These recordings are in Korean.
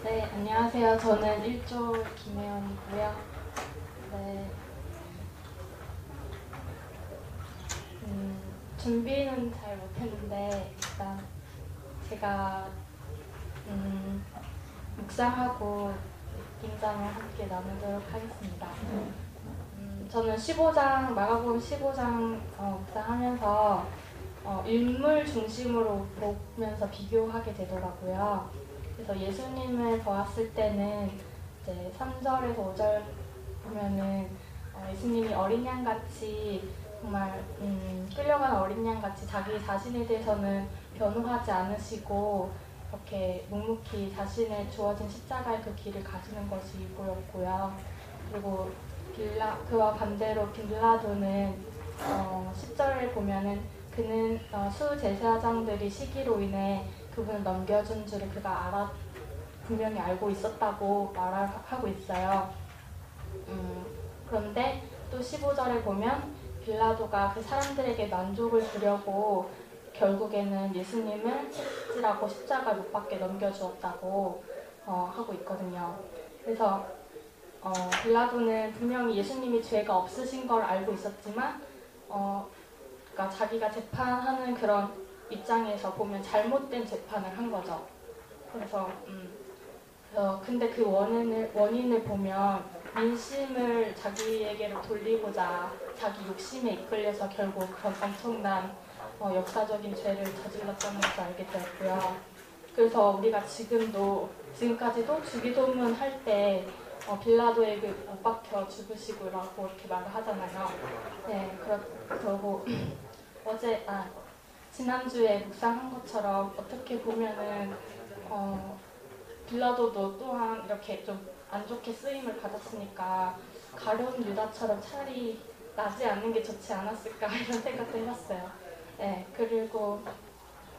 네, 안녕하세요. 저는 1조 김혜원이고요. 네, 준비는 잘 못했는데 일단 제가 묵상하고 느낀점을 함께 나누도록 하겠습니다. 저는 마가복음 15장 묵상하면서 인물 중심으로 보면서 비교하게 되더라고요. 그래서 예수님을 보았을 때는 이제 3절에서 5절 보면은 예수님이 어린 양같이 정말 끌려가는 어린 양같이 자기 자신에 대해서는 변호하지 않으시고 이렇게 묵묵히 자신의 주어진 십자가의 그 길을 가시는 것이 보였고요. 그리고 그와 반대로 빌라도는 10절에 보면은 그는 수제사장들이 시기로 인해 그분을 넘겨준 줄을 그가 분명히 알고 있었다고 말하고 있어요. 그런데 또 15절에 보면 빌라도가 그 사람들에게 만족을 주려고 결국에는 예수님을 찔찔하고 십자가 못 박게 넘겨주었다고 하고 있거든요. 그래서 빌라도는 분명히 예수님이 죄가 없으신 걸 알고 있었지만 그러니까 자기가 재판하는 그런 입장에서 보면 잘못된 재판을 한 거죠. 그래서 근데 그 원인을 보면 민심을 자기에게로 돌리고자 자기 욕심에 이끌려서 결국 그런 엄청난 역사적인 죄를 저질렀다는 것을 알게 되었고요. 그래서 우리가 지금까지도 주기도문 할 때 빌라도에게 못 박혀 죽으시고라고 이렇게 말을 하잖아요. 네, 그러고 지난주에 묵상한 것처럼 어떻게 보면은 빌라도도 또한 이렇게 좀 안 좋게 쓰임을 받았으니까 가룟 유다처럼 차라리 나지 않는 게 좋지 않았을까 이런 생각도 해봤어요. 네, 그리고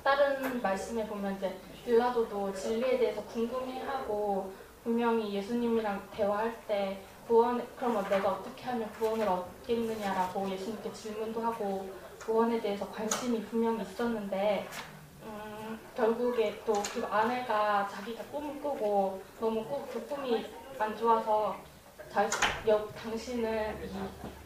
다른 말씀에 보면 이제 빌라도도 진리에 대해서 궁금해하고 분명히 예수님이랑 대화할 때 그럼 내가 어떻게 하면 구원을 얻겠느냐라고 예수님께 질문도 하고 구원에 대해서 관심이 분명히 있었는데 결국에 또 그 아내가 자기가 꿈을 꾸고 너무 그 꿈이 안 좋아서 당신은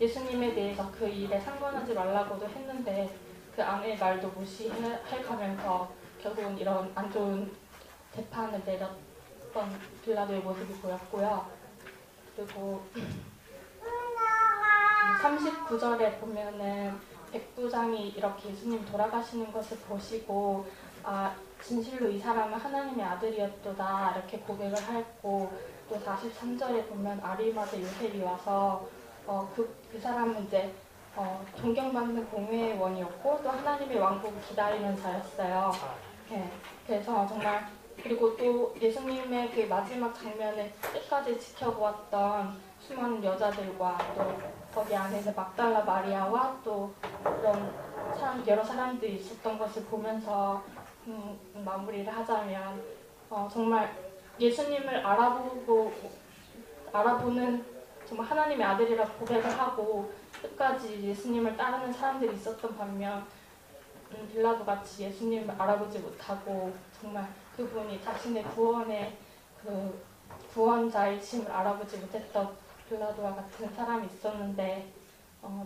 예수님에 대해서 그 일에 상관하지 말라고도 했는데 그 아내의 말도 무시해가면서 결국은 이런 안 좋은 재판을 내렸던 빌라도의 모습이 보였고요. 그리고 39절에 보면은 백부장이 이렇게 예수님 돌아가시는 것을 보시고 진실로 이 사람은 하나님의 아들이었도다 이렇게 고백을 하였고 또 43절에 보면 아리마대 요셉이 와서 그 사람은 이제 존경받는 공회원이었고 또 하나님의 왕국을 기다리는 자였어요. 네, 그래서 정말 그리고 또 예수님의 그 마지막 장면을 끝까지 지켜보았던 수많은 여자들과 또 거기 안에서 막달라 마리아와 또 그런 여러 사람들이 있었던 것을 보면서 마무리를 하자면 정말 예수님을 알아보는 정말 하나님의 아들이라 고백을 하고 끝까지 예수님을 따르는 사람들이 있었던 반면 빌라도 같이 예수님을 알아보지 못하고 정말 그분이 자신의 구원의 그 구원자이심을 알아보지 못했던 빌라도와 같은 사람이 있었는데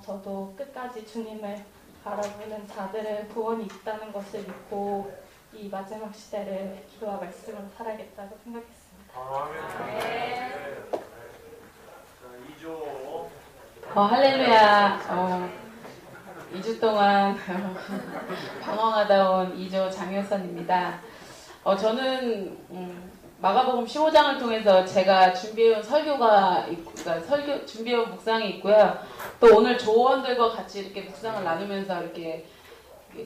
저도 끝까지 주님을 바라보는 자들의 구원이 있다는 것을 믿고 이 마지막 시대를 기도와 말씀으로 살아야겠다고 생각했습니다. 네. 2조. 할렐루야. 2주 동안 방황하다 온 2조 장효선입니다. 저는 마가복음 15장을 통해서 제가 준비해온 준비해온 묵상이 있고요. 또 오늘 조원들과 같이 이렇게 묵상을 나누면서 이렇게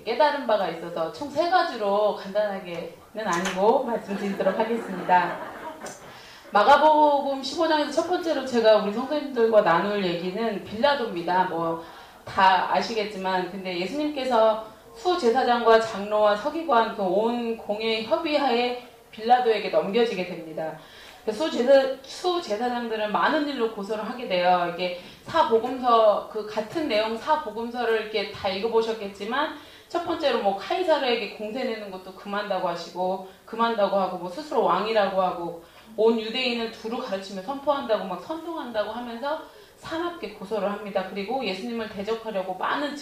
깨달은 바가 있어서 총 3가지로 간단하게는 아니고 말씀드리도록 하겠습니다. 마가복음 15장에서 첫 번째로 제가 우리 성도님들과 나눌 얘기는 빌라도입니다. 다 아시겠지만 근데 예수님께서 수제사장과 장로와 서기관 그 온 공회의 협의하에 빌라도에게 넘겨지게 됩니다. 수제사장들은 많은 일로 고소를 하게 돼요. 이게 사복음서 그 같은 내용 사복음서를 이렇게 다 읽어보셨겠지만 첫 번째로 카이사르에게 공세 내는 것도 그만다고 하고 스스로 왕이라고 하고 온 유대인을 두루 가르치며 선포한다고 막 선동한다고 하면서 사납게 고소를 합니다. 그리고 예수님을 대적하려고 많은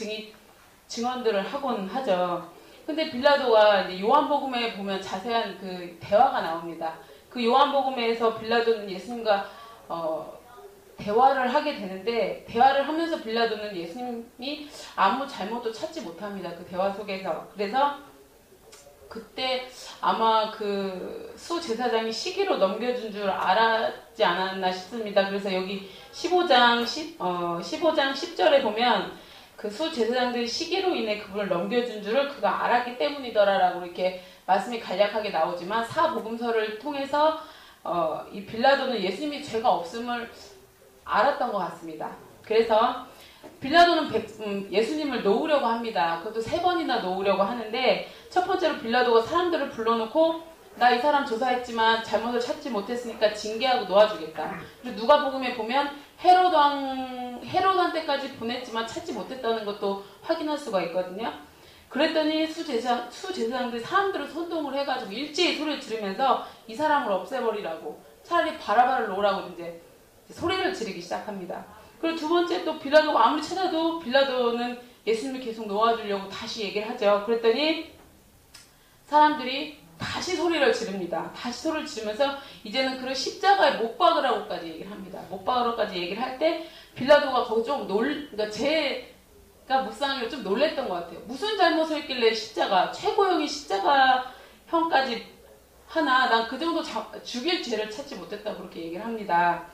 증언들을 하곤 하죠. 근데 빌라도가 이제 요한복음에 보면 자세한 그 대화가 나옵니다. 그 요한복음에서 빌라도는 예수님과 대화를 하게 되는데, 대화를 하면서 빌라도는 예수님이 아무 잘못도 찾지 못합니다. 그 대화 속에서. 그래서 그때 아마 그 수제사장이 시기로 넘겨준 줄 알았지 않았나 싶습니다. 그래서 여기 15장 10절에 보면 그 수제사장들이 시기로 인해 그분을 넘겨준 줄을 그가 알았기 때문이더라라고 이렇게 말씀이 간략하게 나오지만, 사복음서를 통해서 이 빌라도는 예수님이 죄가 없음을 알았던 것 같습니다. 그래서 빌라도는 예수님을 놓으려고 합니다. 그것도 3번이나 놓으려고 하는데, 첫 번째로 빌라도가 사람들을 불러놓고 나 이 사람 조사했지만 잘못을 찾지 못했으니까 징계하고 놓아주겠다. 그리고 누가복음에 보면 헤롯 때까지 보냈지만 찾지 못했다는 것도 확인할 수가 있거든요. 그랬더니 수제사장들이 사람들을 선동을 해가지고 일제히 소리를 지르면서 이 사람을 없애버리라고, 차라리 바라바를 놓으라고 이제 소리를 지르기 시작합니다. 그리고 두 번째, 또 빌라도가 아무리 찾아도 빌라도는 예수님을 계속 놓아주려고 다시 얘기를 하죠. 그랬더니 사람들이 다시 소리를 지릅니다. 다시 소리를 지르면서 이제는 그를 십자가에 못 박으라고까지 얘기를 합니다. 못 박으라고까지 얘기를 할 때 빌라도가 거기 좀 그러니까 제가 묵상하기로 좀 놀랬던 것 같아요. 무슨 잘못을 했길래 최고형이 십자가형까지 하나, 난 그 정도 죽일 죄를 찾지 못했다고 그렇게 얘기를 합니다.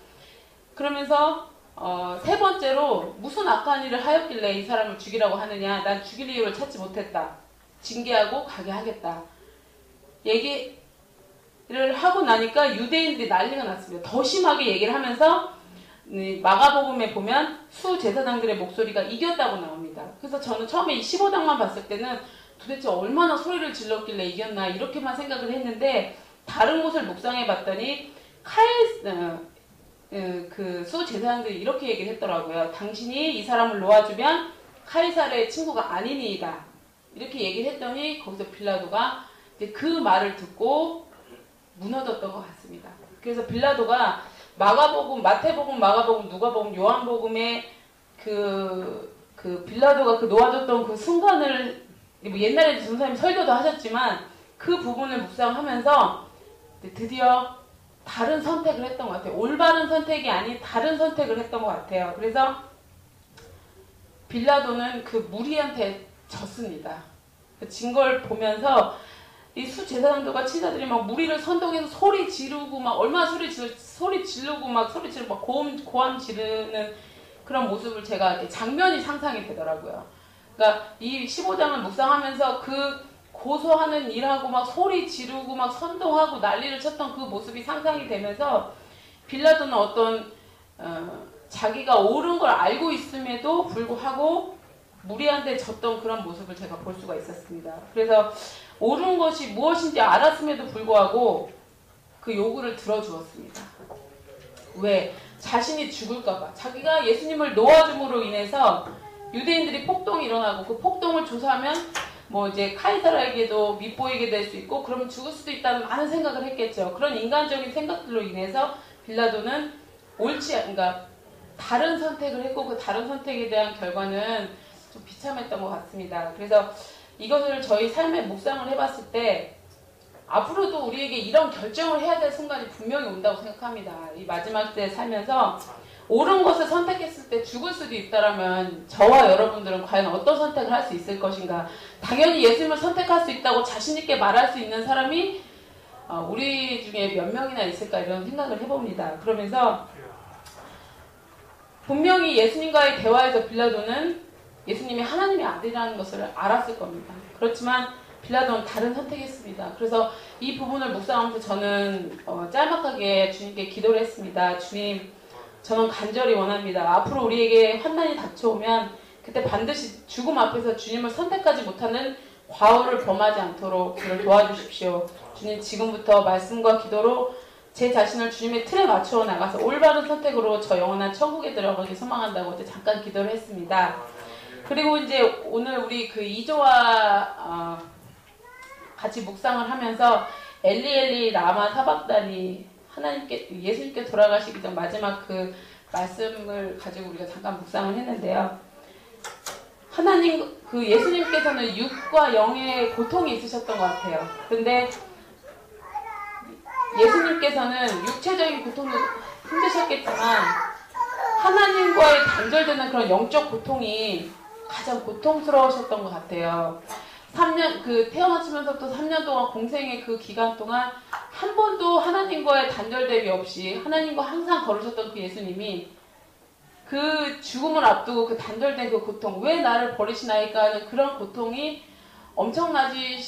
그러면서 3번째로 무슨 악한 일을 하였길래 이 사람을 죽이라고 하느냐, 난 죽일 이유를 찾지 못했다, 징계하고 가게 하겠다 얘기를 하고 나니까 유대인들이 난리가 났습니다. 더 심하게 얘기를 하면서 마가복음에 보면 수제사장들의 목소리가 이겼다고 나옵니다. 그래서 저는 처음에 이 15장만 봤을 때는 도대체 얼마나 소리를 질렀길래 이겼나 이렇게만 생각을 했는데, 다른 곳을 묵상해 봤더니 그 수제사장들이 이렇게 얘기를 했더라고요. 당신이 이 사람을 놓아주면 카이사르의 친구가 아니니이다, 이렇게 얘기를 했더니 거기서 빌라도가 이제 그 말을 듣고 무너졌던 것 같습니다. 그래서 빌라도가 마태복음, 마가복음, 누가복음, 요한복음에 그 빌라도가 그 놓아줬던 그 순간을, 뭐 옛날에 전사님 설교도 하셨지만 그 부분을 묵상하면서 드디어 다른 선택을 했던 것 같아요. 올바른 선택이 아닌 다른 선택을 했던 것 같아요. 그래서 빌라도는 그 무리한테 졌습니다. 진 걸 보면서 이 수제사장들과 친자들이 막 무리를 선동해서 소리 지르고 막 얼마나 소리 지르고 막 고함 지르는 그런 모습을 제가 이렇게 장면이 상상이 되더라고요. 그러니까 이 15장을 묵상하면서 그 고소하는 일하고 막 소리 지르고 막 선동하고 난리를 쳤던 그 모습이 상상이 되면서, 빌라도는 어떤 자기가 옳은 걸 알고 있음에도 불구하고 무리한테 졌던 그런 모습을 제가 볼 수가 있었습니다. 그래서 옳은 것이 무엇인지 알았음에도 불구하고 그 요구를 들어주었습니다. 왜? 자신이 죽을까봐. 자기가 예수님을 놓아줌으로 인해서 유대인들이 폭동이 일어나고 그 폭동을 조사하면 뭐 이제 카이사르에게도 밉보이게 될 수 있고 그러면 죽을 수도 있다는 많은 생각을 했겠죠. 그런 인간적인 생각들로 인해서 빌라도는 그러니까 다른 선택을 했고, 그 다른 선택에 대한 결과는 좀 비참했던 것 같습니다. 그래서 이것을 저희 삶에 묵상을 해봤을 때 앞으로도 우리에게 이런 결정을 해야 될 순간이 분명히 온다고 생각합니다. 이 마지막 때 살면서 옳은 것을 선택했을 때 죽을 수도 있다라면 저와 여러분들은 과연 어떤 선택을 할 수 있을 것인가. 당연히 예수님을 선택할 수 있다고 자신있게 말할 수 있는 사람이 우리 중에 몇 명이나 있을까, 이런 생각을 해봅니다. 그러면서 분명히 예수님과의 대화에서 빌라도는 예수님이 하나님의 아들이라는 것을 알았을 겁니다. 그렇지만 빌라도는 다른 선택했습니다. 그래서 이 부분을 묵상하면서 저는 짤막하게 주님께 기도를 했습니다. 주님, 저는 간절히 원합니다. 앞으로 우리에게 환난이 닥쳐오면 그때 반드시 죽음 앞에서 주님을 선택하지 못하는 과오를 범하지 않도록 저를 도와주십시오. 주님, 지금부터 말씀과 기도로 제 자신을 주님의 틀에 맞추어 나가서 올바른 선택으로 저 영원한 천국에 들어가기 소망한다고 이제 잠깐 기도를 했습니다. 그리고 이제 오늘 우리 그 2조와 같이 묵상을 하면서 엘리 엘리 라마 사박다니 예수님께 돌아가시기 전 마지막 그 말씀을 가지고 우리가 잠깐 묵상을 했는데요. 예수님께서는 육과 영의 고통이 있으셨던 것 같아요. 근데 예수님께서는 육체적인 고통도 힘드셨겠지만 하나님과의 단절되는 그런 영적 고통이 가장 고통스러우셨던 것 같아요. 3년, 태어나시면서부터 3년 동안 공생의 그 기간 동안 한 번도 하나님과의 단절됨이 없이 하나님과 항상 걸으셨던 그 예수님이 그 죽음을 앞두고 그 단절된 그 고통, 왜 나를 버리시나이까 하는 그런 고통이 엄청나지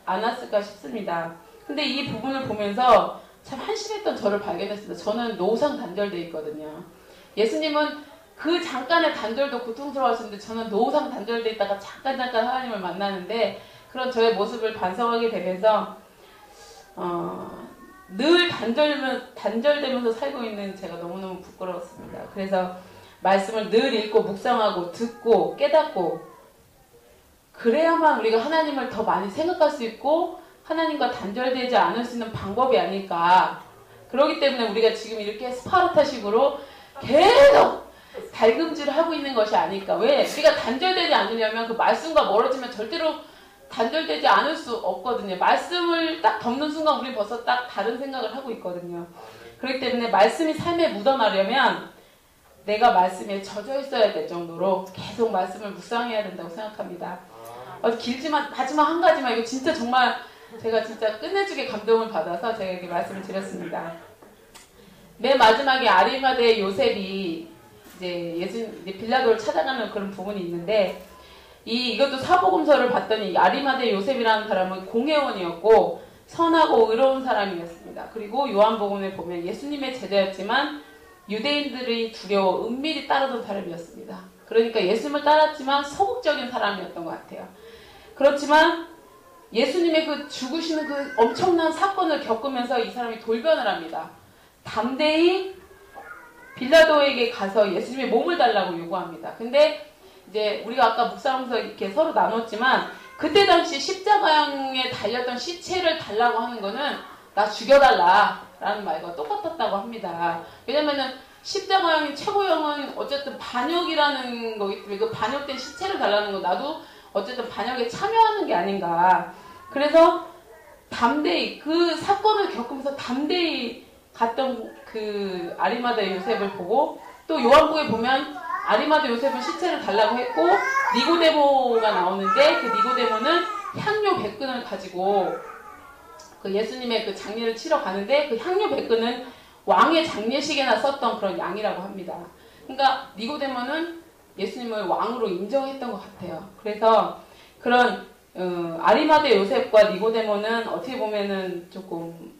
않았을까 싶습니다. 근데 이 부분을 보면서 참 한심했던 저를 발견했습니다. 저는 노상 단절돼 있거든요. 예수님은 그 잠깐의 단절도 고통스러워하시는데 저는 노상 단절돼 있다가 잠깐 하나님을 만나는데 그런 저의 모습을 반성하게 되면서 늘 단절되면서 살고 있는 제가 너무너무 부끄러웠습니다. 그래서 말씀을 늘 읽고 묵상하고 듣고 깨닫고 그래야만 우리가 하나님을 더 많이 생각할 수 있고 하나님과 단절되지 않을 수 있는 방법이 아닐까. 그렇기 때문에 우리가 지금 이렇게 스파르타식으로 계속 달금질을 하고 있는 것이 아닐까. 왜? 우리가 단절되지 않으려면 그 말씀과 멀어지면 절대로 단절되지 않을 수 없거든요. 말씀을 딱 덮는 순간 우리 벌써 딱 다른 생각을 하고 있거든요. 그렇기 때문에 말씀이 삶에 묻어나려면 내가 말씀에 젖어 있어야 될 정도로 계속 말씀을 묵상해야 된다고 생각합니다. 길지만 마지막 한 가지만 이거 진짜 정말 제가 진짜 끝내주게 감동을 받아서 제가 이렇게 말씀을 드렸습니다. 맨 마지막에 아리마대 요셉이 이제 빌라도를 찾아가는 그런 부분이 있는데 이것도 사복음서를 봤더니 아리마대 요셉이라는 사람은 공회원이었고 선하고 의로운 사람이었습니다. 그리고 요한복음에 보면 예수님의 제자였지만 유대인들이 두려워 은밀히 따르던 사람이었습니다. 그러니까 예수님을 따랐지만 소극적인 사람이었던 것 같아요. 그렇지만 예수님의 그 죽으시는 그 엄청난 사건을 겪으면서 이 사람이 돌변을 합니다. 담대히 빌라도에게 가서 예수님의 몸을 달라고 요구합니다. 근데 이제 우리가 아까 묵상하면서 이렇게 서로 나눴지만 그때 당시 십자가형에 달렸던 시체를 달라고 하는 거는 나 죽여달라 라는 말과 똑같았다고 합니다. 왜냐면은 십자가형의 최고형은 어쨌든 반역이라는 거기 때문에 그 반역된 시체를 달라는 거 나도 어쨌든 반역에 참여하는 게 아닌가. 그래서 담대히 그 사건을 겪으면서 담대히 갔던 그 아리마다 요셉을 보고 또 요한복음에 보면 아리마다 요셉은 시체를 달라고 했고 니고데모가 나오는데 그 니고데모는 향료 100근을 가지고 그 예수님의 그 장례를 치러 가는데 그 향료 100근은 왕의 장례식에나 썼던 그런 양이라고 합니다. 그러니까 니고데모는 예수님을 왕으로 인정했던 것 같아요. 그래서 그런 아리마대 요셉과 니고데모는 어떻게 보면은 조금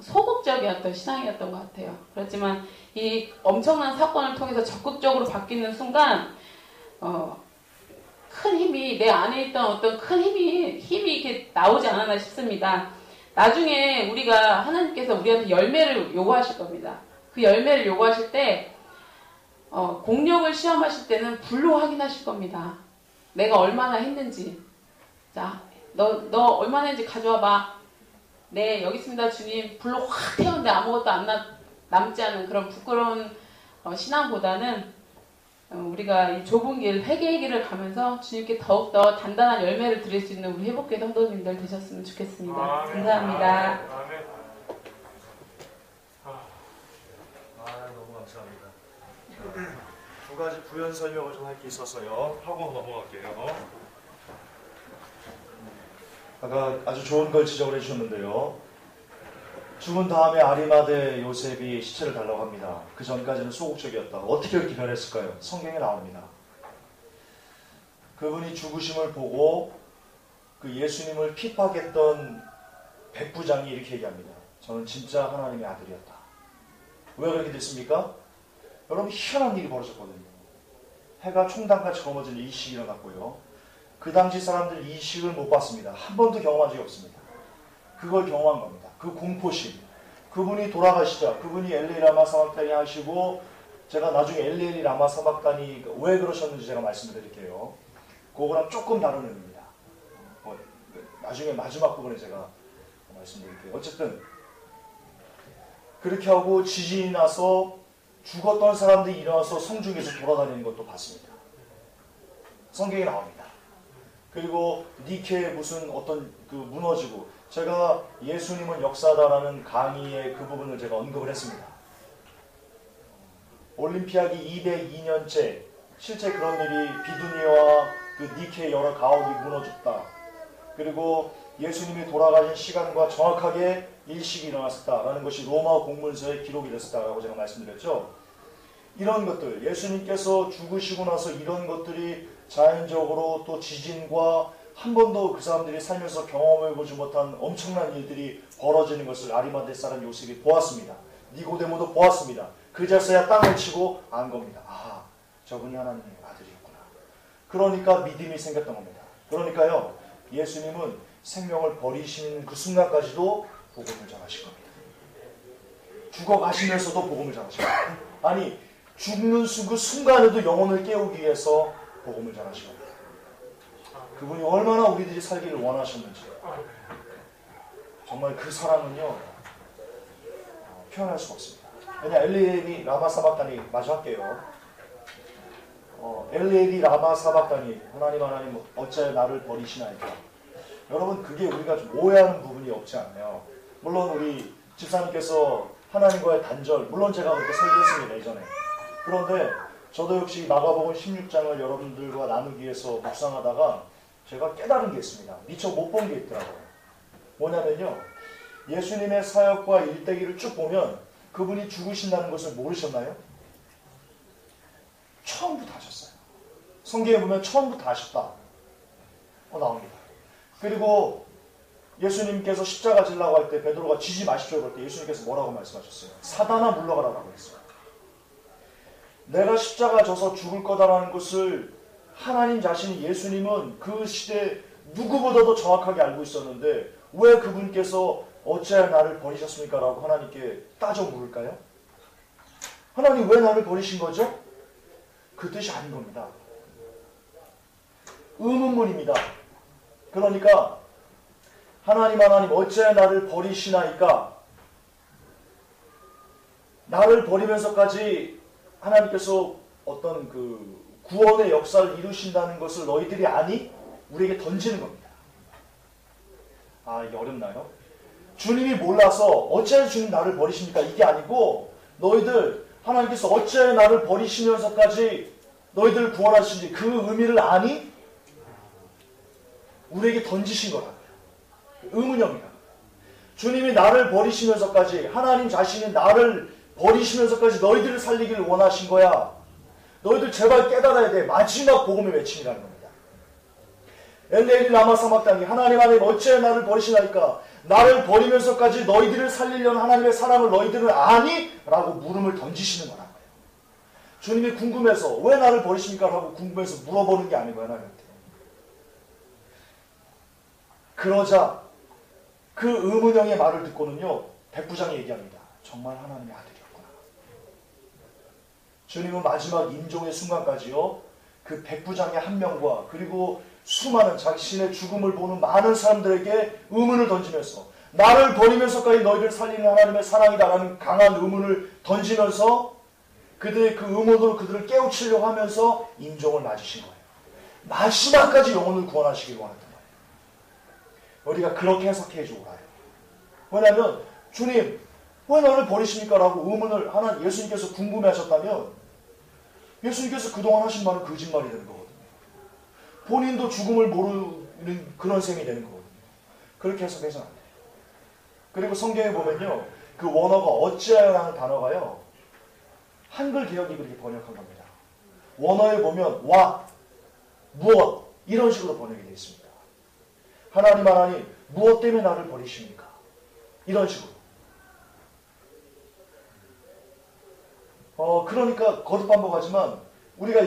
소극적이었던 신앙이었던 것 같아요. 그렇지만 이 엄청난 사건을 통해서 적극적으로 바뀌는 순간 큰 힘이 내 안에 있던 어떤 큰 힘이 이렇게 나오지 않았나 싶습니다. 나중에 우리가 하나님께서 우리한테 열매를 요구하실 겁니다. 그 열매를 요구하실 때 공력을 시험하실 때는 불로 확인하실 겁니다. 내가 얼마나 했는지. 자, 너 얼마나 했는지 가져와봐. 네, 여기 있습니다, 주님. 불로 확 태우는데 아무것도 남지 않은 그런 부끄러운 신앙보다는 우리가 이 좁은 길, 회개의 길을 가면서 주님께 더욱더 단단한 열매를 드릴 수 있는 우리 회복교회 성도님들 되셨으면 좋겠습니다. 감사합니다. 너무 감사합니다. 두 가지 부연 설명을 좀 할 게 있어서요. 하고 넘어갈게요. 아까 아주 좋은 걸 지적을 해주셨는데요. 죽은 다음에 아리마대 요셉이 시체를 달라고 합니다. 그 전까지는 소극적이었다. 어떻게 그렇게 변했을까요? 성경에 나옵니다. 그분이 죽으심을 보고 그 예수님을 핍박했던 백부장이 이렇게 얘기합니다. 저는 진짜 하나님의 아들이었다. 왜 그렇게 됐습니까? 여러분, 희한한 일이 벌어졌거든요. 해가 총당같이 검어진 이식이 일어났고요. 그 당시 사람들 이식을 못 봤습니다. 한 번도 경험한 적이 없습니다. 그걸 경험한 겁니다. 그 공포심. 그분이 돌아가시자 그분이 엘리 라마 사막단이 하시고 제가 나중에 엘리 라마 사막단이 왜 그러셨는지 제가 말씀드릴게요. 그거랑 조금 다른 의미입니다. 나중에 마지막 부분에 제가 말씀드릴게요. 어쨌든 그렇게 하고 지진이 나서 죽었던 사람들이 일어나서 성중에서 돌아다니는 것도 봤습니다. 성경에 나옵니다. 그리고 니케 무슨 어떤 그 무너지고, 제가 예수님은 역사다라는 강의의 그 부분을 제가 언급을 했습니다. 올림피아기 202년째 실제 그런 일이 비두니아와 그 니케 여러 가옥이 무너졌다. 그리고 예수님이 돌아가신 시간과 정확하게 일식이 일어났다라는 것이 로마 공문서에 기록이 됐었다라고 제가 말씀드렸죠. 이런 것들, 예수님께서 죽으시고 나서 이런 것들이 자연적으로 또 지진과 한 번도 그 사람들이 살면서 경험해보지 못한 엄청난 일들이 벌어지는 것을 아리마대 사람 요셉이 보았습니다. 니고데모도 보았습니다. 그제서야 땅을 치고 안 겁니다. 아, 저분이 하나님의 아들이었구나. 그러니까 믿음이 생겼던 겁니다. 그러니까요, 예수님은 생명을 버리시는 그 순간까지도 복음을 전하실 겁니다. 죽어가시면서도 복음을 전하실 겁니다. 아니, 죽는 그 순간에도 영혼을 깨우기 위해서 복음을 전하실 겁니다. 그분이 얼마나 우리들이 살기를 원하셨는지, 정말 그 사랑은요, 표현할 수가 없습니다. 왜냐, 엘리엘이 라마 사박다니, 마저 할게요. 엘리엘이 라마 사박다니, 하나님 어찌하여 나를 버리시나이까. 여러분, 그게 우리가 좀 오해하는 부분이 없지 않나요? 물론 우리 집사님께서 하나님과의 단절, 물론 제가 그렇게 설교했습니다, 이전에. 그런데 저도 역시 마가복음 16장을 여러분들과 나누기 위해서 묵상하다가 제가 깨달은 게 있습니다. 미처 못 본 게 있더라고요. 뭐냐면요, 예수님의 사역과 일대기를 쭉 보면 그분이 죽으신다는 것을 모르셨나요? 처음부터 하셨어요. 성경에 보면 처음부터 하셨다 나옵니다. 그리고 예수님께서 십자가 지려고 할 때 베드로가 지지 마십시오 그럴 때 예수님께서 뭐라고 말씀하셨어요? 사단아 물러가라라고 했어요. 내가 십자가 져서 죽을 거다라는 것을 하나님 자신이, 예수님은 그 시대에 누구보다도 정확하게 알고 있었는데 왜 그분께서 어찌하여 나를 버리셨습니까? 라고 하나님께 따져 물을까요? 하나님 왜 나를 버리신 거죠? 그 뜻이 아닌 겁니다. 의문문입니다. 그러니까 하나님 어찌하여 나를 버리시나이까? 나를 버리면서까지 하나님께서 어떤 그 구원의 역사를 이루신다는 것을 너희들이 아니? 우리에게 던지는 겁니다. 아, 이게 어렵나요? 주님이 몰라서 어찌하여 주님 나를 버리십니까? 이게 아니고, 너희들 하나님께서 어찌하여 나를 버리시면서까지 너희들을 구원하시는지 그 의미를 아니? 우리에게 던지신 거라고요. 의문형이다. 주님이 나를 버리시면서까지, 하나님 자신이 나를 버리시면서까지 너희들을 살리기를 원하신 거야. 너희들 제발 깨달아야 돼. 마지막 복음의 외침이라는 겁니다. 엘레리 라마 사막당이, 하나님 어찌하여 나를 버리시나이까? 나를 버리면서까지 너희들을 살리려는 하나님의 사랑을 너희들은 아니? 라고 물음을 던지시는 거라고요. 주님이 궁금해서 왜 나를 버리십니까? 라고 궁금해서 물어보는 게 아니고 하나님한테. 그러자 그 의문형의 말을 듣고는요, 백부장이 얘기합니다. 정말 하나님의 아들이었구나. 주님은 마지막 임종의 순간까지요, 그 백부장의 한 명과 그리고 수많은 자신의 죽음을 보는 많은 사람들에게 의문을 던지면서, 나를 버리면서까지 너희를 살리는 하나님의 사랑이다라는 강한 의문을 던지면서 그들의 그 의문으로 그들을 깨우치려고 하면서 임종을 맞으신 거예요. 마지막까지 영혼을 구원하시길 원했던 거예요. 우리가 그렇게 해석해 주고 가요. 왜냐하면 주님 왜 나를 버리십니까? 라고 의문을 하나 예수님께서 궁금해하셨다면 예수님께서 그동안 하신 말은 거짓말이 되는 거거든요. 본인도 죽음을 모르는 그런 셈이 되는 거거든요. 그렇게 해석해서는 안 돼요. 그리고 성경에 보면요, 그 원어가 어찌하여라는 단어가요, 한글 개혁이 그렇게 번역한 겁니다. 원어에 보면 what, 무엇 이런 식으로 번역이 되어 있습니다. 하나님 무엇 때문에 나를 버리십니까? 이런 식으로. 그러니까 거듭 반복하지만 우리가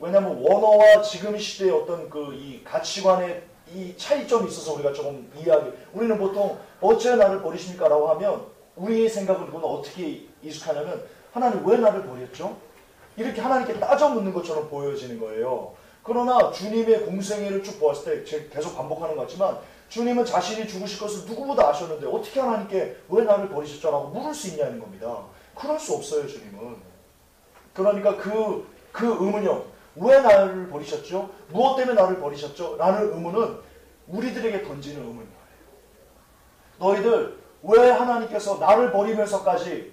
왜냐하면 원어와 지금 시대의 어떤 이 가치관의 이 차이점이 있어서 우리가 조금 이해하게, 우리는 보통 어째 나를 버리십니까? 라고 하면 우리의 생각은 그건 어떻게 익숙하냐면 하나님 왜 나를 버렸죠? 이렇게 하나님께 따져 묻는 것처럼 보여지는 거예요. 그러나 주님의 공생애를 쭉 보았을 때 제가 계속 반복하는 것 같지만 주님은 자신이 죽으실 것을 누구보다 아셨는데 어떻게 하나님께 왜 나를 버리셨죠? 라고 물을 수 있냐는 겁니다. 그럴 수 없어요, 주님은. 그러니까 그 의문요. 왜 나를 버리셨죠? 무엇 때문에 나를 버리셨죠? 라는 의문은 우리들에게 던지는 의문이에요. 너희들 왜 하나님께서 나를 버리면서까지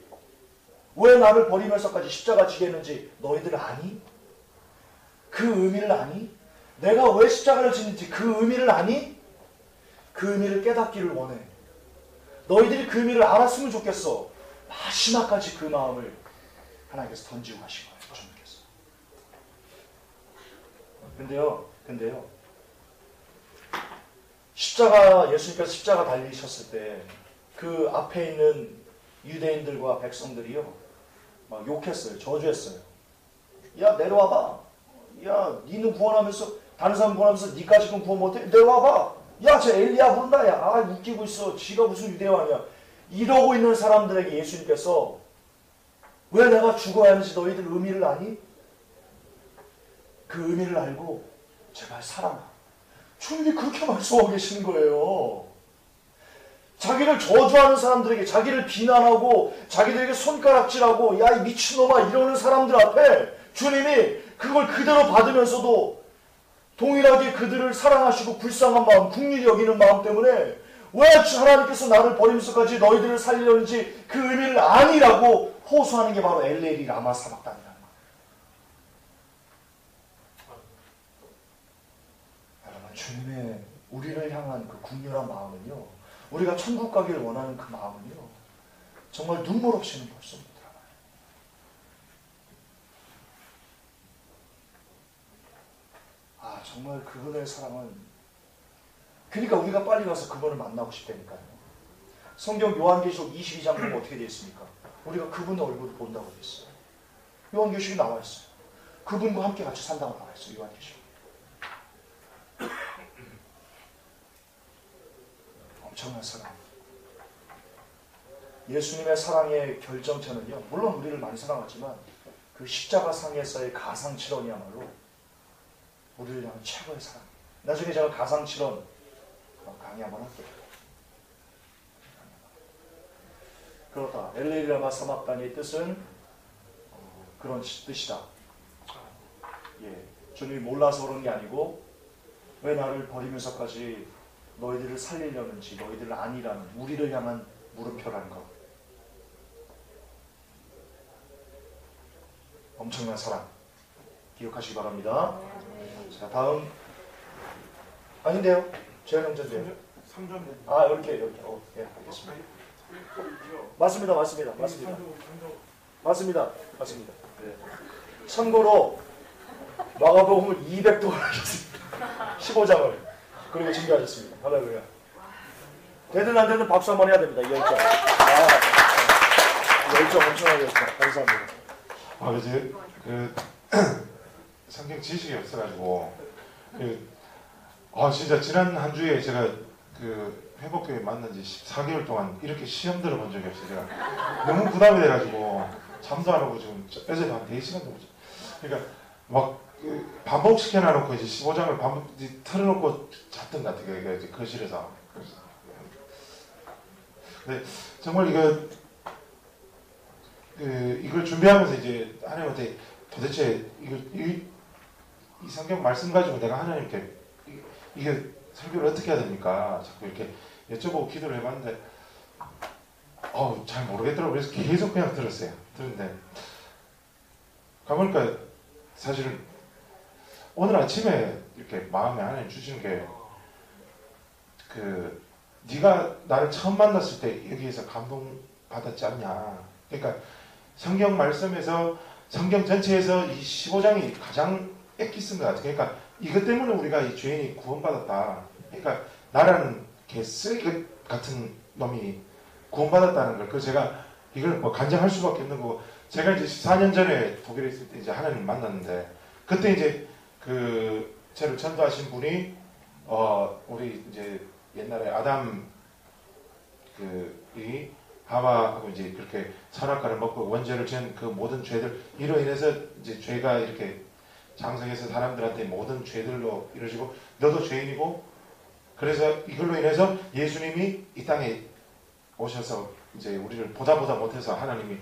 십자가 지겠는지 너희들 아니? 그 의미를 아니? 내가 왜 십자가를 지는지 그 의미를 아니? 그 의미를 깨닫기를 원해. 너희들이 그 의미를 알았으면 좋겠어. 마지막까지 그 마음을 하나님께서 던지고 가신 거예요. 주님께서. 근데요. 예수님께서 십자가 달리셨을 때 그 앞에 있는 유대인들과 백성들이요. 막 욕했어요. 저주했어요. 야, 내려와봐. 야, 니는 구원하면서 다른 사람 구원하면서 니까지 구원 못해? 내려와봐. 야, 저 엘리야 부른다. 야, 아, 웃기고 있어. 지가 무슨 유대왕이야. 이러고 있는 사람들에게 예수님께서 왜 내가 죽어야 하는지 너희들 의미를 아니? 그 의미를 알고 제발 살아라. 주님이 그렇게 말씀하고 계시는 거예요. 자기를 저주하는 사람들에게, 자기를 비난하고 자기들에게 손가락질하고 야, 이 미친놈아 이러는 사람들 앞에 주님이 그걸 그대로 받으면서도 동일하게 그들을 사랑하시고 불쌍한 마음, 긍휼히 여기는 마음 때문에 왜 하나님께서 나를 버리면서까지 너희들을 살리려는지 그 의미를 아니라고 호소하는 게 바로 엘레리 라마 사박단이라는 거예요. 여러분, 주님의 우리를 향한 그 긍휼한 마음은요, 우리가 천국 가기를 원하는 그 마음은요, 정말 눈물 없이는 볼 수 없는 드라마예요. 아, 정말 그분의 사랑은, 그러니까 우리가 빨리 가서 그분을 만나고 싶다니까요. 성경 요한계시록 22장 보면 어떻게 되어 있습니까? 우리가 그분의 얼굴을 본다고 되어 있어요. 요한계시록이 나와 있어요. 그분과 함께 같이 산다고 나와 있어요. 요한계시록. 엄청난 사랑. 예수님의 사랑의 결정체는요, 물론 우리를 많이 사랑하지만 그 십자가 상에서의 가상칠언이야말로 우리를 향한 최고의 사랑. 나중에 제가 가상칠언 강의 한번 할게요. 그렇다. 엘레리라마 사막단의 뜻은 그런 뜻이다. 예, 주님이 몰라서 그런 게 아니고 왜 나를 버리면서까지 너희들을 살리려는지, 너희들을 아니라는, 우리를 향한 물음표라는 것. 엄청난 사랑 기억하시기 바랍니다. 자, 다음. 아닌데요? 재현 형제인데요. 3점. 아, 이렇게. 예, 알겠습니다. 맞습니다. 네. 참고로 마가복음을 200동을 하셨습니다. 15장을. 그리고 준비하셨습니다. 할렐루야. 되든 안 되든 박수 한번 해야 됩니다. 이 열정. 열정 엄청나게 했습니다. 감사합니다. 그래서 성경 지식이 없어가지고 진짜 지난 한 주에 제가 회복교회 만난 지 14개월 동안 이렇게 시험 들어본 적이 없어요. 제가 너무 부담이 돼가지고 잠도 안 오고 지금 어제도 한 4시간 정도. 그러니까 막 반복시켜놔놓고 이제 15장을 틀어놓고 잤던 것 같아요. 이제 거실에서. 근데 정말 이걸 준비하면서 이제 하나님한테 도대체 이 성경 말씀 가지고 내가 하나님께 이게 설교를 어떻게 해야 됩니까? 자꾸 이렇게 여쭤보고 기도를 해봤는데 잘 모르겠더라고요. 그래서 계속 그냥 들었어요. 들었는데 가보니까 사실은 오늘 아침에 이렇게 마음에 하나님 주시는 게 네가 나를 처음 만났을 때 여기에서 감동받았지 않냐. 그러니까 성경 말씀에서 성경 전체에서 이 15장이 가장 엑기스인 것 같아요. 그러니까 이것 때문에 우리가 이 죄인이 구원받았다. 그러니까 나라는 개쓰레기 같은 놈이 구원받았다는 걸. 제가 이걸 간증할 수밖에 없는 거고, 제가 이제 14년 전에 독일에 있을 때 이제 하나님 만났는데, 그때 이제 저를 전도하신 분이 우리 이제 옛날에 아담 이 하와하고 이제 그렇게 선악과를 먹고 원죄를 지은 그 모든 죄들 이로 인해서 이제 죄가 이렇게 장성해서 사람들한테 모든 죄들로 이루어지고 너도 죄인이고 그래서 이걸로 인해서 예수님이 이 땅에 오셔서 이제 우리를 보다 못해서 하나님이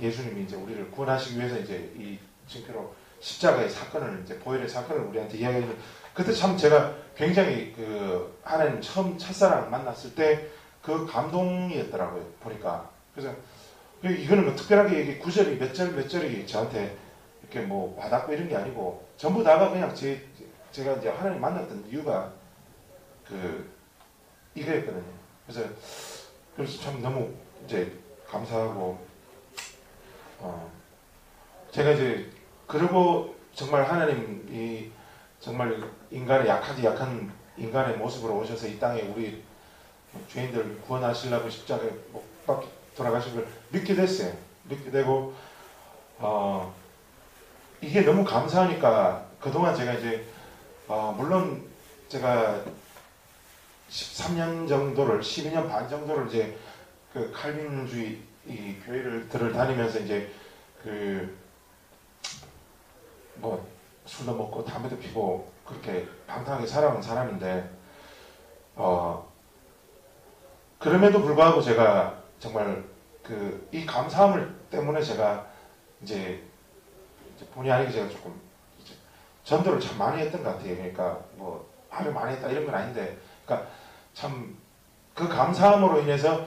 예수님이 이제 우리를 구원하시기 위해서 이제 이 증표로 십자가의 사건을 이제 보혈의 사건을 우리한테 이야기해주는 그때 참 제가 굉장히 그 하나님 처음 첫사랑 만났을 때 그 감동이었더라고요 보니까. 그래서 이거는 뭐 특별하게 이게 구절이 몇 절이 저한테 이렇게 뭐 와닿고 이런 게 아니고 전부 다가 그냥 제가 이제 하나님 만났던 이유가 그 이거였거든요. 그래서 참 너무 이제 감사하고 제가 이제 그러고 정말 하나님이 정말 인간의 약한 인간의 모습으로 오셔서 이 땅에 우리 죄인들 구원하시려고 십자가에 못 박혀 돌아가신 걸 믿게 됐어요. 믿게 되고 이게 너무 감사하니까 그동안 제가 이제 물론 제가 13년 정도를 12년 반 정도를 이제 그 칼빈주의 이 교회를 다니면서 이제 그 뭐 술도 먹고 담배도 피고 그렇게 방탕하게 살아온 사람인데 그럼에도 불구하고 제가 정말 그 이 감사함을 때문에 제가 이제 본의 아니게 제가 조금 이제 전도를 참 많이 했던 것 같아요. 그러니까 뭐 아주 많이 했다 이런 건 아닌데, 그러니까 참 그 감사함으로 인해서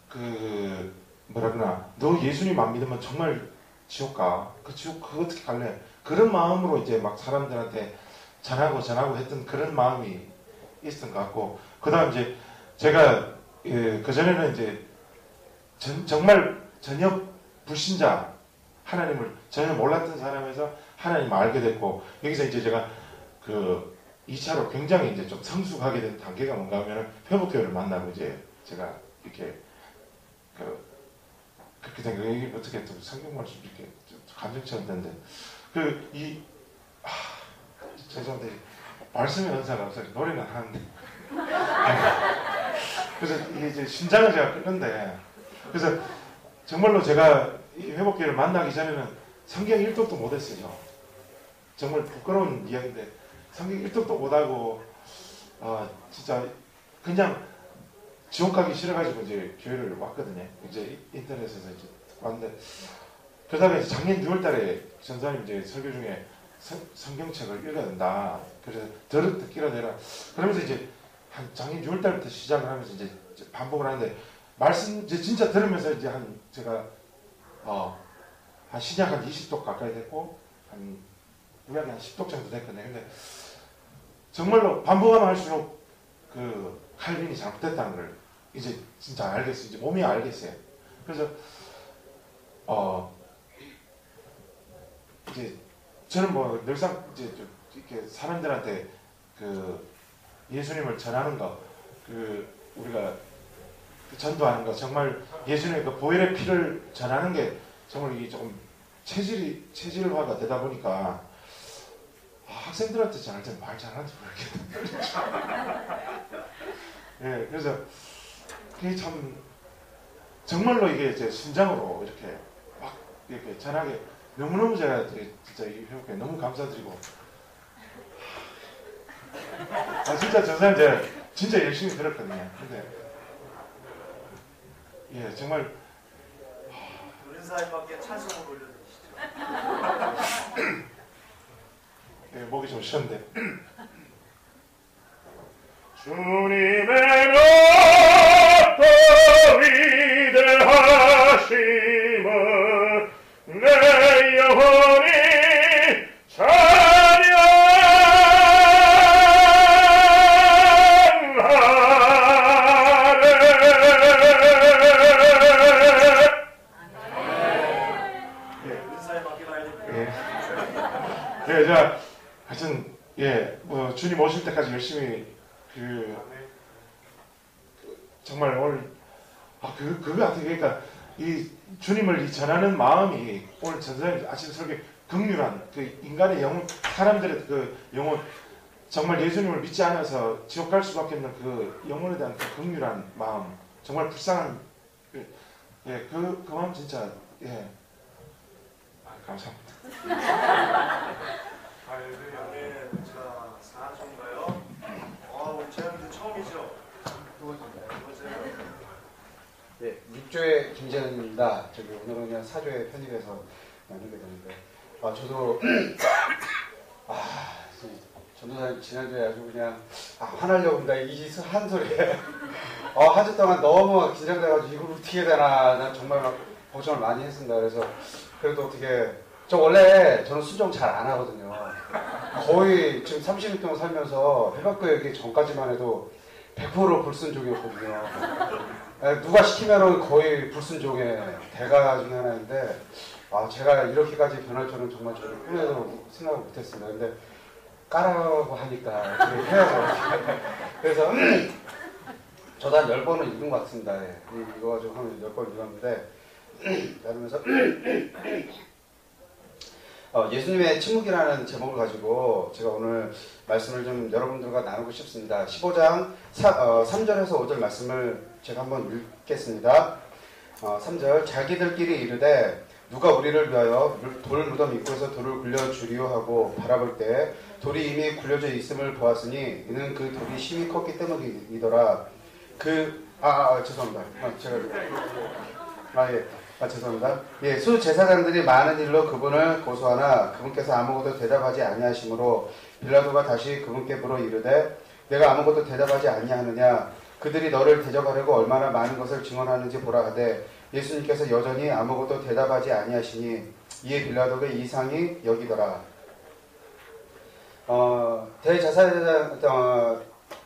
그 뭐라 그러나 너 예수님 안 믿으면 정말 지옥 가. 그 지옥 그거 어떻게 갈래? 그런 마음으로 이제 막 사람들한테 전하고 했던 그런 마음이 있었던 것 같고, 그다음 이제 제가 그 전에는 이제 정말 전혀 불신자, 하나님을 전혀 몰랐던 사람에서 하나님을 알게 됐고, 여기서 이제 제가 그 2차로 굉장히 이제 좀 성숙하게 된 단계가 뭔가 하면 회복교회를 만나고 이제 제가 이렇게 그렇게 된 거예요. 이게 어떻게 또 성경 말씀 이렇게 감정처럼 되는데 죄송한데 말씀의 은사가 없어서 노래는 하는데 그래서 이게 이제 심장을 제가 끄는데, 그래서 정말로 제가 이 회복교회를 만나기 전에는 성경 1독도 못했어요. 정말 부끄러운 이야기인데 성경 1독도 못하고 진짜 그냥 지옥 가기 싫어가지고 이제 교회를 왔거든요. 이제 인터넷에서 이제 왔는데, 그러다가 이제 작년 6월달에 전사님 이제 설교 중에 성경책을 읽어야 된다. 그래서 듣기라 되라. 그러면서 이제 한 작년 6월달부터 시작을 하면서 이제 반복을 하는데, 말씀 이제 진짜 들으면서 이제 제가 한 신약 한 20독 가까이 됐고 한 구약이 한 10독 정도 됐거든요. 근데 정말로 반복하면 할수록 그 칼빈이 잘못됐다는 걸 이제 진짜 알겠어요. 이제 몸이 알겠어요. 그래서 이제 저는 뭐 늘상 이제 이렇게 사람들한테 그 예수님을 전하는 거, 그 우리가 그 전도하는 거, 정말 예수님의 그 보혈의 피를 전하는 게 정말 이게 조금 체질화가 되다 보니까 학생들한테 전할 때는 말 잘하는지 모르겠다. 예, 그래서 그게 참 정말로 이게 제 심장으로 이렇게 막 이렇게 전하게 너무너무 제가 진짜 이 회복에 너무 감사드리고, 진짜 저 사람 제가 진짜 열심히 들었거든요. 근데 예, 정말 은사님밖에 찬송을 올려드리시죠. 예, 목이 좀 쉬었는데 주님의 높고 위대하심을 내 영혼이 자, 하여튼 뭐 주님 오실 때까지 열심히 정말 오늘 그거 같아요. 그러니까 이 주님을 전하는 마음이 오늘 전사님 아침 설교 긍휼한 그 인간의 영혼, 사람들의 그 영혼, 정말 예수님을 믿지 않아서 지옥 갈 수밖에 없는 그 영혼에 대한 그 긍휼한 마음, 정말 불쌍한 그 마음 진짜 감사합니다. 할렐루야. 자, 4주인가요? 우리 재현이도 네, 6조의 김재현입니다. 저기 오늘은 그냥 4조에 편입해서 나누게 되는데, 저도 전도사님 지난주에 아주 그냥 화나려고 합니다. 한 소리에 한 주 동안 너무 긴장돼가지고 이걸 어떻게 해야 되나, 난 정말 막 걱정을 많이 했습니다. 그래서 그래도 어떻게, 저는 순종 잘 안 하거든요. 거의 지금 30년 동안 살면서 해방교 얘기 전까지만 해도 100% 불순종이었거든요. 누가 시키면은 거의 불순종의 대가 중에 하나인데, 제가 이렇게까지 변할 줄은 정말 저는 꿈에도 생각을 못했습니다. 근데 까라고 하니까 어떻게 해야죠. 그래서 저도 한 10번은 읽은 것 같습니다. 이거 가지고 한 10번 읽었는데, 그러면서 예수님의 침묵이라는 제목을 가지고 제가 오늘 말씀을 좀 여러분들과 나누고 싶습니다. 15장 3절에서 5절 말씀을 제가 한번 읽겠습니다. 3절, 자기들끼리 이르되 누가 우리를 위하여 돌 무덤 입구에서 돌을 굴려주리오 하고 바라볼 때 돌이 이미 굴려져 있음을 보았으니 이는 그 돌이 심히 컸기 때문이더라. 죄송합니다. 죄송합니다. 예, 수제사장들이 많은 일로 그분을 고소하나 그분께서 아무것도 대답하지 아니하시므로 빌라도가 다시 그분께 물어 이르되 내가 아무것도 대답하지 아니하느냐, 그들이 너를 대적하려고 얼마나 많은 것을 증언하는지 보라 하되 예수님께서 여전히 아무것도 대답하지 아니하시니 이에 빌라도가 이상히 여기더라.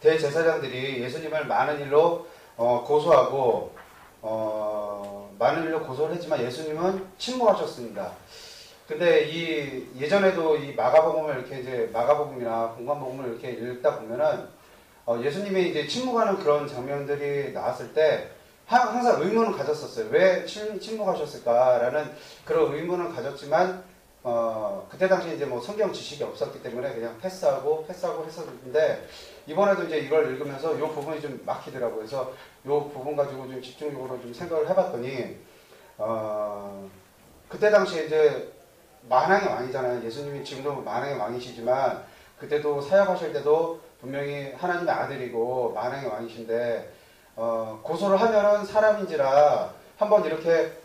대제사장들이 예수님을 많은 일로 고소하고 많은 일로 고소를 했지만 예수님은 침묵하셨습니다. 근데 예전에도 이 마가복음을 이렇게 마가복음이나 공관복음을 이렇게 읽다 보면은 예수님이 이제 침묵하는 그런 장면들이 나왔을 때 항상 의문을 가졌었어요. 왜 침묵하셨을까라는 그런 의문을 가졌지만 그때 당시 이제 뭐 성경 지식이 없었기 때문에 그냥 패스하고 했었는데 이번에도 이제 이걸 읽으면서 이 부분이 좀 막히더라고요. 그래서 이 부분 가지고 좀 집중적으로 좀 생각을 해봤더니 그때 당시에 이제 만왕의 왕이잖아요. 예수님이 지금도 만왕의 왕이시지만 그때도 사역하실 때도 분명히 하나님의 아들이고 만왕의 왕이신데 고소를 하면은 사람인지라 한번 이렇게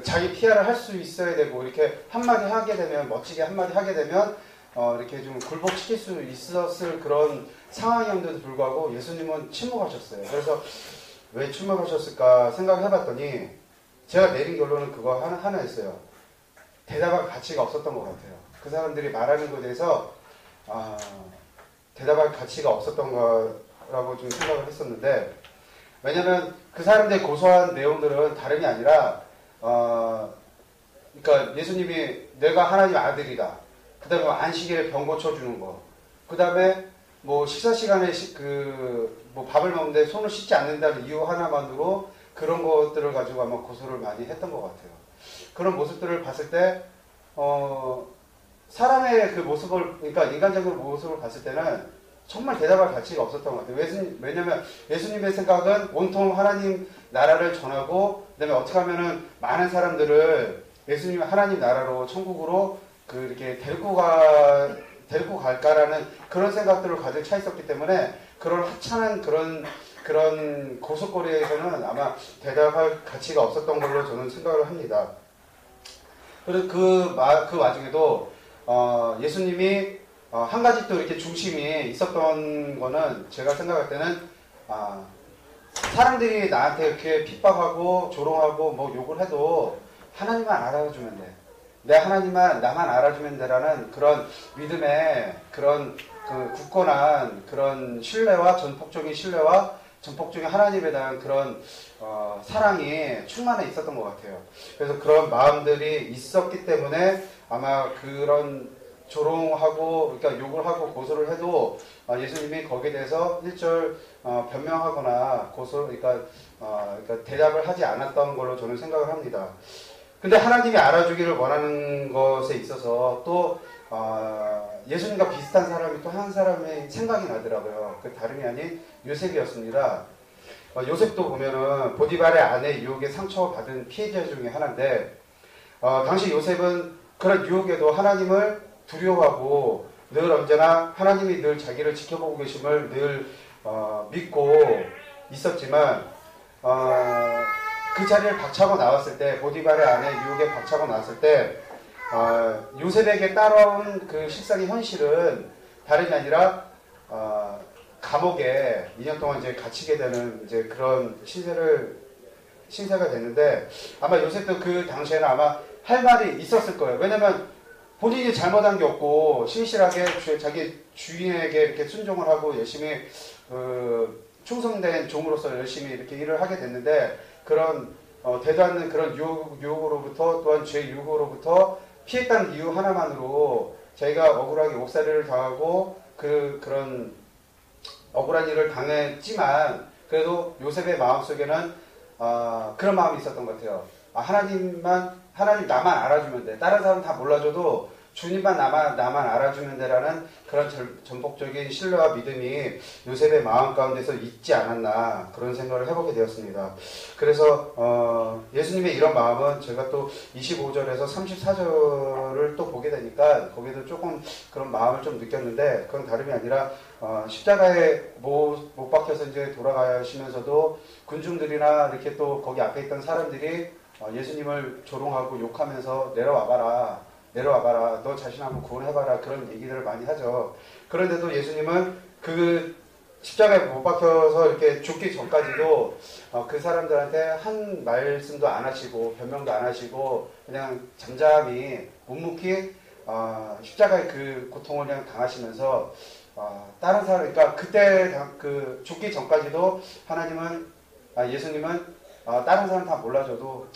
자기 피아를 할 수 있어야 되고 이렇게 한마디 하게 되면 멋지게 한마디 하게 되면 이렇게 좀 굴복시킬 수 있었을 그런 상황이었는데도 불구하고 예수님은 침묵하셨어요. 그래서 왜 침묵하셨을까 생각을 해봤더니 제가 내린 결론은 그거 하나였어요. 대답할 가치가 없었던 것 같아요. 그 사람들이 말하는 것에 대해서 대답할 가치가 없었던 거라고 좀 생각을 했었는데, 왜냐면 그 사람들이 고소한 내용들은 다름이 아니라 그러니까 예수님이 내가 하나님 아들이다. 그 다음에 안식일에 병 고쳐주는 거. 그 다음에 뭐 식사 시간에 뭐 밥을 먹는데 손을 씻지 않는다는 이유 하나만으로 그런 것들을 가지고 아마 고소를 많이 했던 것 같아요. 그런 모습들을 봤을 때, 사람의 그 모습을, 그러니까 인간적인 모습을 봤을 때는 정말 대답할 가치가 없었던 것 같아요. 왜냐면 예수님의 생각은 온통 하나님 나라를 전하고, 그 다음에 어떻게 하면은 많은 사람들을 예수님 하나님 나라로, 천국으로 이렇게 데리고 갈까라는 그런 생각들을 가득 차 있었기 때문에 그런 하찮은 그런 고속거리에서는 아마 대답할 가치가 없었던 걸로 저는 생각을 합니다. 그래서 그 와중에도 예수님이 한 가지 또 이렇게 중심이 있었던 거는 제가 생각할 때는 사람들이 나한테 이렇게 핍박하고 조롱하고 뭐 욕을 해도 하나님만 알아주면 돼. 내 하나님만 나만 알아주면 돼라는 그런 믿음의 그런 굳건한 그런 신뢰와 전폭적인 신뢰와 전폭적인 하나님에 대한 그런 사랑이 충만해 있었던 것 같아요. 그래서 그런 마음들이 있었기 때문에 아마 그런 조롱하고 그러니까 욕을 하고 고소를 해도 예수님이 거기에 대해서 일절 변명하거나 그러니까 대답을 하지 않았던 걸로 저는 생각을 합니다. 근데 하나님이 알아주기를 원하는 것에 있어서 또 예수님과 비슷한 사람이 또 한 사람의 생각이 나더라고요. 그 다름이 아닌 요셉이었습니다. 요셉도 보면은 보디발의 아내 유혹에 상처받은 피해자 중에 하나인데 당시 요셉은 그런 유혹에도 하나님을 두려워하고 늘 언제나 하나님이 늘 자기를 지켜보고 계심을 늘 믿고 있었지만 그 자리를 박차고 나왔을 때, 보디발의 아내 유혹에 박차고 나왔을 때 요셉에게 따라온 그 식상의 현실은 다름이 아니라 감옥에 2년 동안 이제 갇히게 되는 이제 그런 신세가 됐는데, 아마 요셉도 그 당시에는 아마 할 말이 있었을 거예요. 왜냐면 본인이 잘못한 게 없고 신실하게 자기 주인에게 이렇게 순종을 하고 열심히 충성된 종으로서 열심히 이렇게 일을 하게 됐는데, 그런 되도 않는 그런 유혹으로부터, 또한 죄의 유혹으로부터 피했다는 이유 하나만으로 자기가 억울하게 옥살이를 당하고 그런 억울한 일을 당했지만, 그래도 요셉의 마음속에는 그런 마음이 있었던 것 같아요. 하나님 나만 알아주면 돼. 다른 사람 다 몰라줘도 주님만 나만 알아주면 돼라는 그런 전폭적인 신뢰와 믿음이 요셉의 마음 가운데서 있지 않았나, 그런 생각을 해보게 되었습니다. 그래서 예수님의 이런 마음은 제가 또 25절에서 34절을 또 보게 되니까 거기도 조금 그런 마음을 좀 느꼈는데, 그건 다름이 아니라 십자가에 못 박혀서 이제 돌아가시면서도 군중들이나 이렇게 또 거기 앞에 있던 사람들이 예수님을 조롱하고 욕하면서 내려와봐라, 너 자신 한번 구원해봐라, 그런 얘기들을 많이 하죠. 그런데도 예수님은 그 십자가에 못 박혀서 이렇게 죽기 전까지도 그 사람들한테 한 말씀도 안 하시고 변명도 안 하시고 그냥 잠잠히 묵묵히 십자가의 그 고통을 그냥 당하시면서 다른 사람, 그러니까 그때 그 죽기 전까지도 예수님은 다른 사람 다 몰라줘도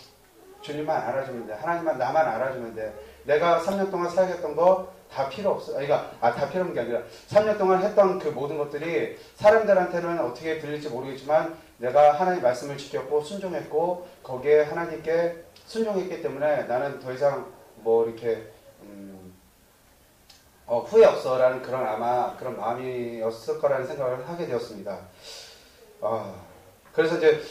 주님만 알아주면 돼. 하나님만 나만 알아주면 돼. 내가 3년 동안 사역했던 거 다 필요 없어. 그러니까 다 필요 없는 게 아니라 3년 동안 했던 그 모든 것들이 사람들한테는 어떻게 들릴지 모르겠지만 내가 하나님 말씀을 지켰고 순종했고 거기에 하나님께 순종했기 때문에 나는 더 이상 뭐 이렇게 후회 없어라는 그런 아마 그런 마음이었을 거라는 생각을 하게 되었습니다. 그래서 이제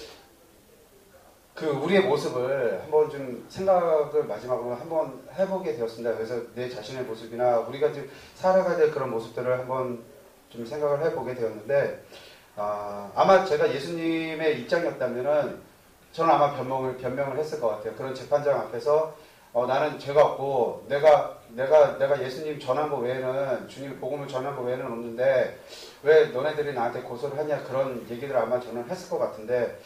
그 우리의 모습을 한번 좀 생각을 마지막으로 한번 해보게 되었습니다. 그래서 내 자신의 모습이나 우리가 지금 살아가야 될 그런 모습들을 한번 좀 생각을 해보게 되었는데, 아마 제가 예수님의 입장이었다면은 저는 아마 변명을 했을 것 같아요. 그런 재판장 앞에서 나는 죄가 없고 내가 예수님 전한 거 외에는, 주님 복음을 전한 거 외에는 없는데 왜 너네들이 나한테 고소를 하냐, 그런 얘기를 아마 저는 했을 것 같은데,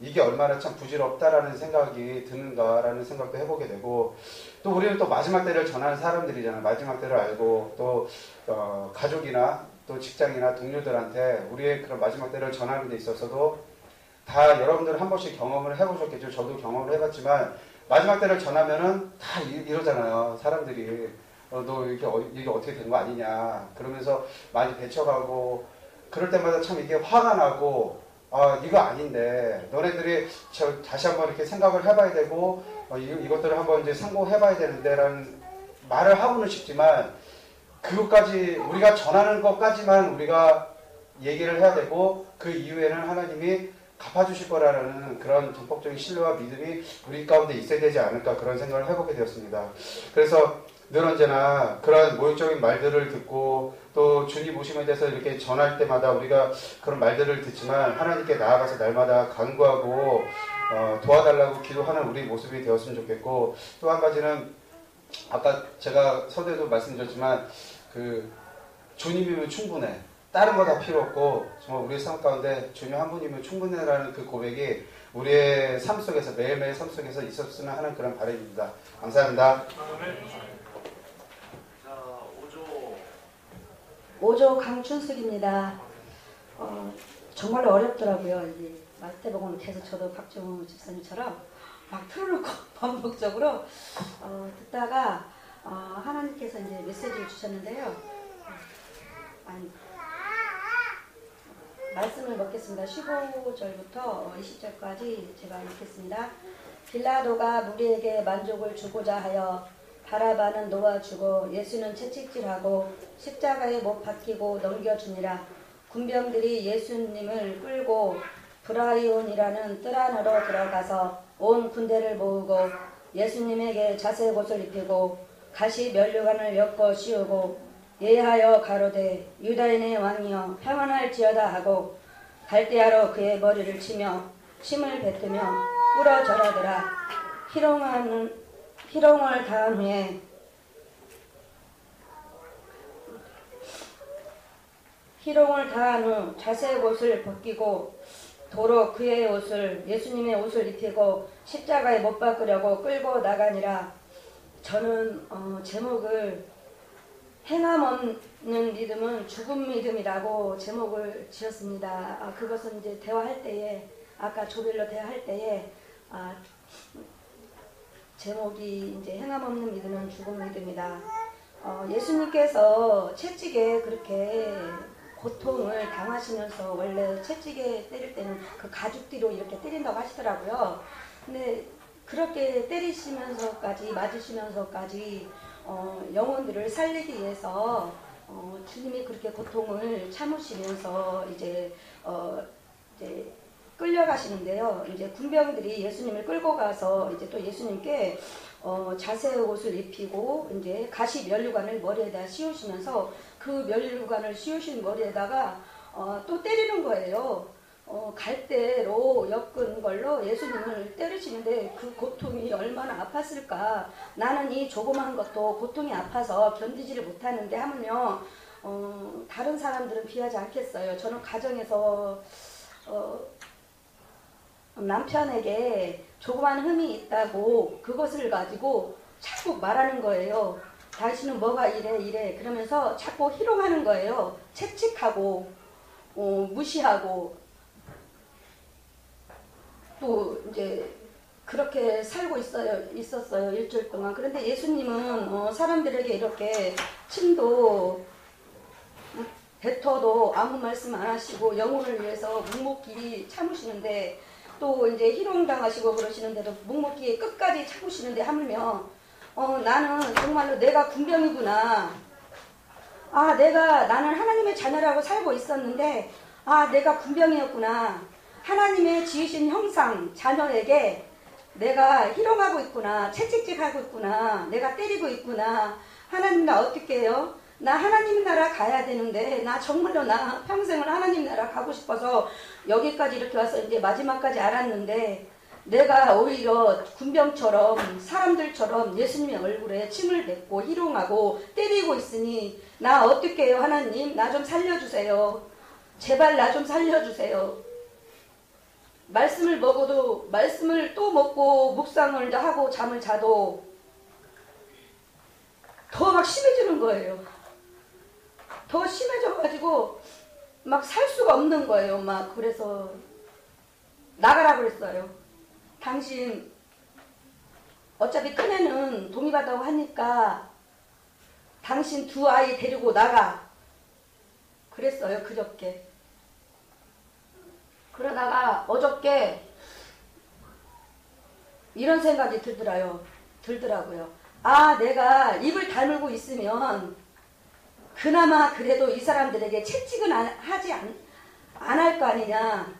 이게 얼마나 참 부질없다라는 생각이 드는가라는 생각도 해보게 되고, 또 우리는 또 마지막 때를 전하는 사람들이잖아요. 마지막 때를 알고 또 가족이나 또 직장이나 동료들한테 우리의 그런 마지막 때를 전하는 데 있어서도 다 여러분들 한 번씩 경험을 해보셨겠죠. 저도 경험을 해봤지만 마지막 때를 전하면은 다 이러잖아요. 사람들이 너 이게 어떻게 된 거 아니냐 그러면서 많이 배쳐가고, 그럴 때마다 참 이게 화가 나고, 이거 아닌데 너네들이 다시 한번 이렇게 생각을 해봐야 되고 이것들을 한번 이제 상고해봐야 되는데 라는 말을 하고는 싶지만, 그것까지 우리가 전하는 것까지만 우리가 얘기를 해야 되고 그 이후에는 하나님이 갚아주실 거라는 그런 전폭적인 신뢰와 믿음이 우리 가운데 있어야 되지 않을까, 그런 생각을 해보게 되었습니다. 그래서 늘 언제나 그런 모욕적인 말들을 듣고 또 주님 오심에 대해서 이렇게 전할 때마다 우리가 그런 말들을 듣지만 하나님께 나아가서 날마다 간구하고 도와달라고 기도하는 우리 모습이 되었으면 좋겠고, 또 한 가지는 아까 제가 서두에도 말씀드렸지만 그 주님이면 충분해, 다른 거 다 필요 없고 정말 우리의 삶 가운데 주님 한 분이면 충분해라는 그 고백이 우리의 삶 속에서, 매일매일 삶 속에서 있었으면 하는 그런 바람입니다. 감사합니다. 5조 강춘숙입니다. 정말 어렵더라고요. 이제 말대복음을 계속 저도 박정우 집사님처럼 막 틀어놓고 반복적으로 듣다가 하나님께서 이제 메시지를 주셨는데요. 말씀을 먹겠습니다. 15절부터 20절까지 제가 읽겠습니다. 빌라도가 무리에게 만족을 주고자 하여 바라바는 놓아주고 예수는 채찍질하고 십자가에 못 박히고 넘겨주니라. 군병들이 예수님을 끌고 브라이온이라는 뜰 안으로 들어가서 온 군대를 모으고 예수님에게 자색 옷을 입히고 가시 면류관을 엮어 씌우고 예하여 가로되 유다인의 왕이여 평안할지어다 하고 갈대아로 그의 머리를 치며 침을 뱉으며 꿇어 절하더라. 희롱을 다한 후에 자색 옷을 벗기고 도로 그의 옷을 예수님의 옷을 입히고 십자가에 못 박으려고 끌고 나가니라. 저는 제목을 행함 없는 믿음은 죽음 믿음이라고 제목을 지었습니다. 그것은 이제 대화할 때에 아까 조별로 대화할 때에 제목이 이제 행함 없는 믿음은 죽음 믿음이다. 예수님께서 채찍에 그렇게 고통을 당하시면서 원래 채찍에 때릴 때는 그 가죽띠로 이렇게 때린다고 하시더라고요. 근데 그렇게 맞으시면서까지 영혼들을 살리기 위해서 주님이 그렇게 고통을 참으시면서 이제 끌려가시는데요. 이제 군병들이 예수님을 끌고 가서 이제 또 예수님께 자색 옷을 입히고 이제 가시 면류관을 머리에다 씌우시면서 그 면류관을 씌우신 머리에다가 또 때리는 거예요. 갈대로 엮은 걸로 예수님을 때리시는데 그 고통이 얼마나 아팠을까. 나는 이 조그만 것도 고통이 아파서 견디지를 못하는데 하면요 다른 사람들은 비하지 않겠어요. 저는 가정에서 남편에게 조그만 흠이 있다고 그것을 가지고 자꾸 말하는 거예요. 당신은 뭐가 이래 그러면서 자꾸 희롱하는 거예요. 채찍하고 무시하고 또 이제 그렇게 살고 있었어요. 일주일 동안. 그런데 예수님은 사람들에게 이렇게 침도 뱉어도 아무 말씀 안 하시고 영혼을 위해서 묵묵히 참으시는데 또 이제 희롱당하시고 그러시는데도 묵묵히 끝까지 참으시는데 하물며 나는 정말로 내가 군병이구나. 나는 하나님의 자녀라고 살고 있었는데 내가 군병이었구나. 하나님의 지으신 형상 자녀에게 내가 희롱하고 있구나. 채찍질하고 있구나. 내가 때리고 있구나. 하나님 나 어떻게 해요? 나 하나님 나라 가야 되는데 나 정말로 나 평생을 하나님 나라 가고 싶어서 여기까지 이렇게 와서 이제 마지막까지 알았는데 내가 오히려 군병처럼 사람들처럼 예수님의 얼굴에 침을 뱉고 희롱하고 때리고 있으니 나 어떻게 해요? 하나님 나 좀 살려주세요. 제발 나 좀 살려주세요. 말씀을 먹어도 말씀을 또 먹고 묵상을 하고 잠을 자도 더 막 심해지는 거예요. 더 심해져가지고 막 살 수가 없는 거예요. 막 그래서 나가라 그랬어요. 당신 어차피 큰애는 동의받다고 하니까 당신 두 아이 데리고 나가 그랬어요. 그저께. 그러다가 어저께 이런 생각이 들더라고요. 내가 입을 다물고 있으면 그나마 그래도 이 사람들에게 채찍은 안 할 거 아니냐.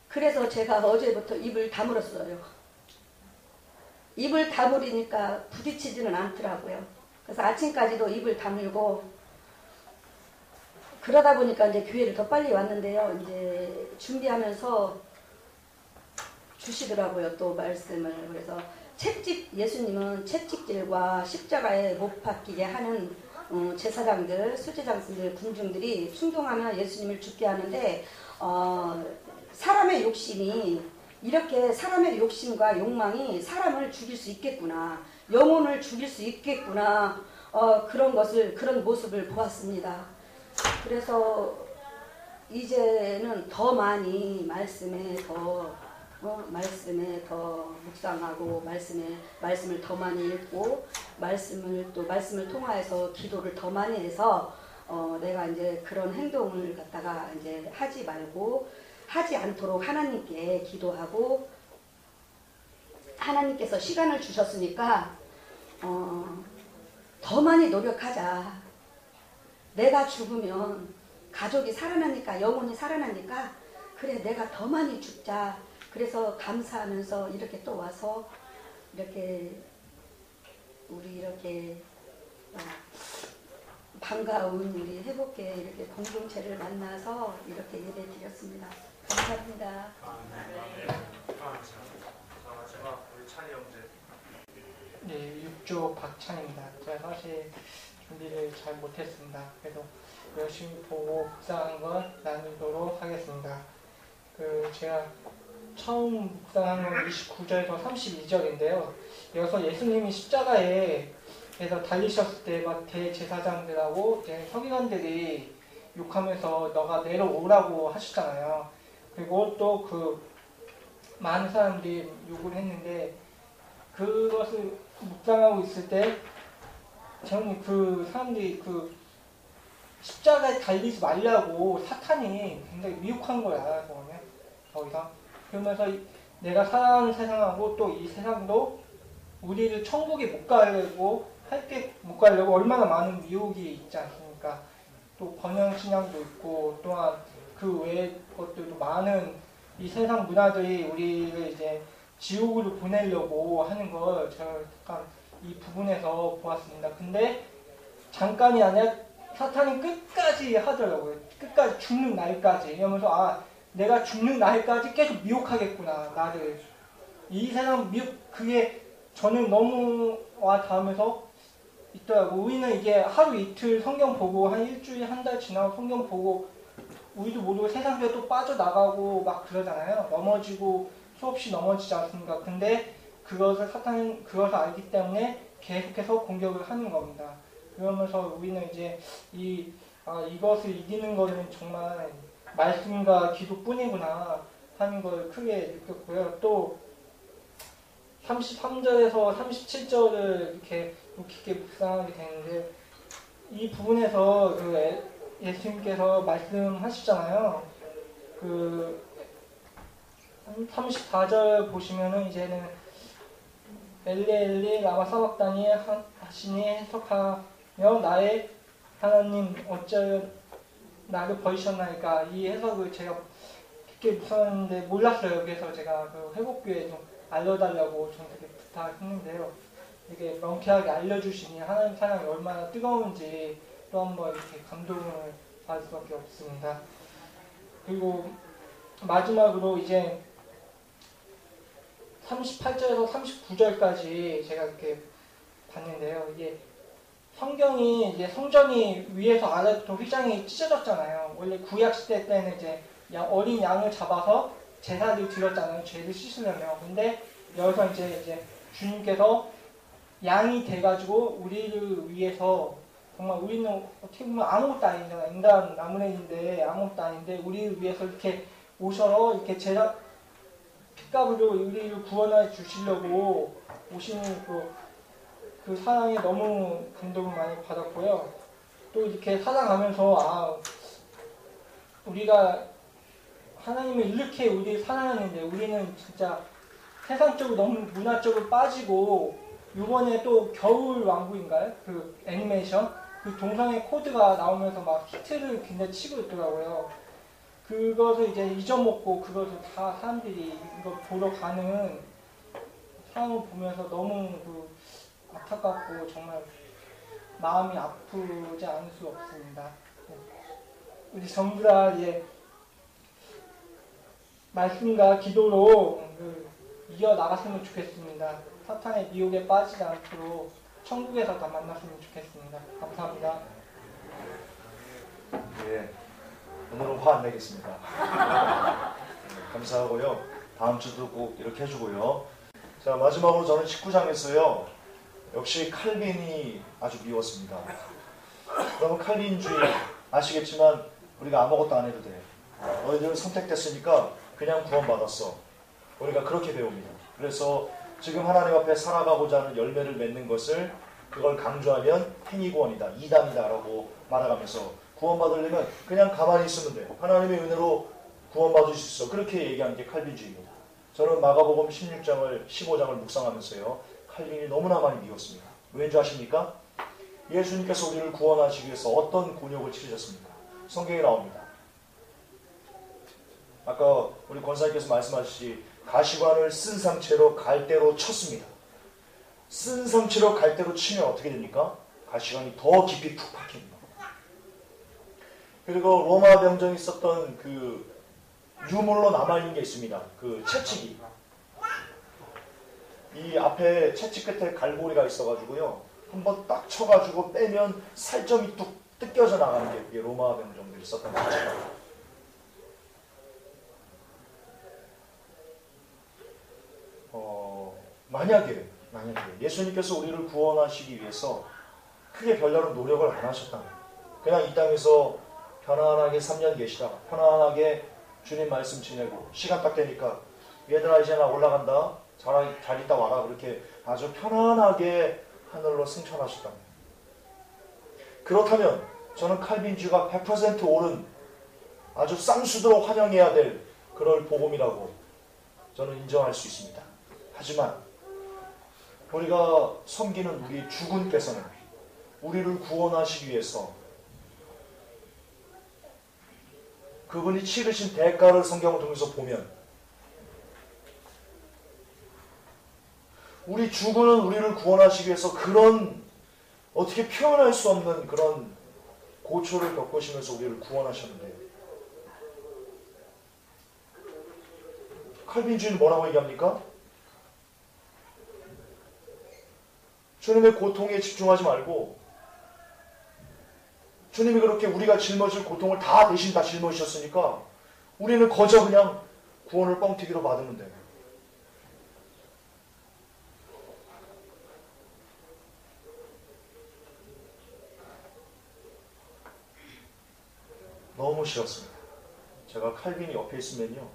그래서 제가 어제부터 입을 다물었어요. 입을 다물으니까 부딪히지는 않더라고요. 그래서 아침까지도 입을 다물고 그러다 보니까 이제 교회를 더 빨리 왔는데요. 이제 준비하면서 주시더라고요. 또 말씀을. 그래서 예수님은 채찍질과 십자가에 못 박히게 하는 제사장들, 수제장들, 군중들이 순종하며 예수님을 죽게 하는데 사람의 욕심이 이렇게 사람의 욕심과 욕망이 사람을 죽일 수 있겠구나. 영혼을 죽일 수 있겠구나. 그런 모습을 보았습니다. 그래서 이제는 더 많이 말씀에 더 묵상하고 말씀을 더 많이 읽고 말씀을 통하여서 기도를 더 많이 해서 내가 이제 그런 행동을 갖다가 이제 하지 않도록 하나님께 기도하고 하나님께서 시간을 주셨으니까 더 많이 노력하자. 내가 죽으면 가족이 살아나니까 영혼이 살아나니까 그래 내가 더 많이 죽자. 그래서 감사하면서 이렇게 또 와서 이렇게 우리 이렇게 반가운 우리 회복계 이렇게 공동체를 만나서 이렇게 예배 드렸습니다. 감사합니다. 네, 6조 박찬입니다. 제가 사실 준비를 잘 못했습니다. 그래도 열심히 보고 묵상한 걸 나누도록 하겠습니다. 제가 처음 묵상한 건 29절에서 32절인데요. 여기서 예수님이 십자가에서 달리셨을 때 막 대제사장들하고 서기관들이 욕하면서 너가 내려오라고 하셨잖아요. 그리고 또 그 많은 사람들이 욕을 했는데 그것을 묵상하고 있을 때 저는 그 사람들이 그 십자가에 달리지 말라고 사탄이 굉장히 미혹한 걸 알았거든요. 더 이상. 그러면서 내가 살아가는 세상하고 또 이 세상도 우리를 천국에 못 가려고 못 가려고 얼마나 많은 미혹이 있지 않습니까? 또 번영신앙도 있고 또한 그 외의 것들도 많은 이 세상 문화들이 우리를 이제 지옥으로 보내려고 하는 걸 제가 약간 이 부분에서 보았습니다. 근데 잠깐이 아니라 사탄이 끝까지 하더라고요. 끝까지 죽는 날까지. 이러면서 내가 죽는 날까지 계속 미혹하겠구나 나를. 이 세상 미혹 그게 저는 너무 와 닿으면서 있더라고. 우리는 이게 하루 이틀 성경 보고 한 일주일 한 달 지나고 성경 보고 우리도 모르고 세상 속에 또 빠져나가고 막 그러잖아요. 넘어지고 수없이 넘어지지 않습니까? 근데 사탄은 그것을 알기 때문에 계속해서 공격을 하는 겁니다. 그러면서 우리는 이제 이것을 이기는 거는 정말 말씀과 기도뿐이구나 하는 걸 크게 느꼈고요. 또 33절에서 37절을 이렇게 깊게 묵상하게 되는데 이 부분에서 예수님께서 말씀하시잖아요. 34절 보시면은 이제는 엘리 엘리 라마 사박다니 하시니 해석하며 나의 하나님 어찌하여 나를 버리셨나이까. 이 해석을 제가 깊게 묵상했는데 몰랐어요. 그래서 제가 회복교에 좀 알려달라고 좀 되게 부탁했는데요. 이게 명쾌하게 알려주시니 하나님 사랑이 얼마나 뜨거운지 또 한번 이렇게 감동을 받을 수밖에 없습니다. 그리고 마지막으로 이제 38절에서 39절까지 제가 이렇게 봤는데요. 이게 성경이 이제 성전이 위에서 아래부터 휘장이 찢어졌잖아요. 원래 구약 시대 때는 이제 어린 양을 잡아서 제사를 드렸잖아요. 죄를 씻으려면. 근데 여기서 이제 주님께서 양이 돼가지고 우리를 위해서 정말 우리는 어떻게 보면 아무것도 아니잖아. 인간 나무래인데 아무것도 아닌데 우리를 위해서 이렇게 오셔서 이렇게 제사 핏값으로 우리를 구원해 주시려고 오시는 그 사랑에 너무 감동을 많이 받았고요. 또 이렇게 살아가면서 우리가 하나님을 이렇게 우리를 사랑하는데 우리는 진짜 세상적으로 너무 문화적으로 빠지고 이번에 또 겨울왕국인가요? 그 애니메이션 그 동상의 코드가 나오면서 막 히트를 굉장히 치고 있더라고요. 그것을 이제 잊어먹고 그것을 다 사람들이 이거 보러 가는 상황을 보면서 너무 안타깝고 정말 마음이 아프지 않을 수 없습니다. 우리 전부 다 말씀과 기도로 이어나갔으면 좋겠습니다. 사탄의 미혹에 빠지지 않도록 천국에서 다 만났으면 좋겠습니다. 감사합니다. 예, 오늘은 화 안 내겠습니다. 감사하고요. 다음 주도 꼭 이렇게 해주고요. 자, 마지막으로 저는 19장에서요. 역시 칼빈이 아주 미웠습니다. 여러분 칼빈주의 아시겠지만 우리가 아무것도 안 해도 돼. 너희들은 선택됐으니까 그냥 구원받았어. 우리가 그렇게 배웁니다. 그래서 지금 하나님 앞에 살아가고자 하는 열매를 맺는 것을 그걸 강조하면 행위구원이다, 이단이다라고 말해가면서 구원받으려면 그냥 가만히 있으면 돼요. 하나님의 은혜로 구원받을 수 있어. 그렇게 얘기한 게 칼빈주의입니다. 저는 마가복음 16장을 15장을 묵상하면서요. 칼빈이 너무나 많이 미웠습니다. 왠지 아십니까? 예수님께서 우리를 구원하시기 위해서 어떤 곤욕을 치르셨습니까? 성경에 나옵니다. 아까 우리 권사님께서 말씀하셨듯이 가시관을 쓴 상체로 갈대로 쳤습니다. 쓴 상체로 갈대로 치면 어떻게 됩니까? 가시관이 더 깊이 푹 박힙니다. 그리고 로마 병정이 썼던 그 유물로 남아있는 게 있습니다. 그 채찍이. 이 앞에 채찍 끝에 갈고리가 있어가지고요. 한번 딱 쳐가지고 빼면 살점이 뚝 뜯겨져 나가는 게 그게 로마 병정들이 썼던 채찍입니다. 만약에 예수님께서 우리를 구원하시기 위해서 크게 별다른 노력을 안 하셨다면 그냥 이 땅에서 편안하게 3년 계시다가 편안하게 주님 말씀 지내고 시간 딱 되니까 얘들아 이제 나 올라간다 잘 있다 와라 그렇게 아주 편안하게 하늘로 승천하셨다면 그렇다면 저는 칼빈주의가 100% 옳은 아주 쌍수도로 환영해야 될 그럴 복음이라고 저는 인정할 수 있습니다. 하지만 우리가 섬기는 우리 주군께서는 우리를 구원하시기 위해서 그분이 치르신 대가를 성경을 통해서 보면 우리 주군은 우리를 구원하시기 위해서 그런 어떻게 표현할 수 없는 그런 고초를 겪으시면서 우리를 구원하셨는데 칼빈주의는 뭐라고 얘기합니까? 주님의 고통에 집중하지 말고 주님이 그렇게 우리가 짊어질 고통을 다 대신 다 짊어지셨으니까 우리는 거저 그냥 구원을 뻥튀기로 받으면 돼요. 너무 싫었습니다. 제가 칼빈이 옆에 있으면요.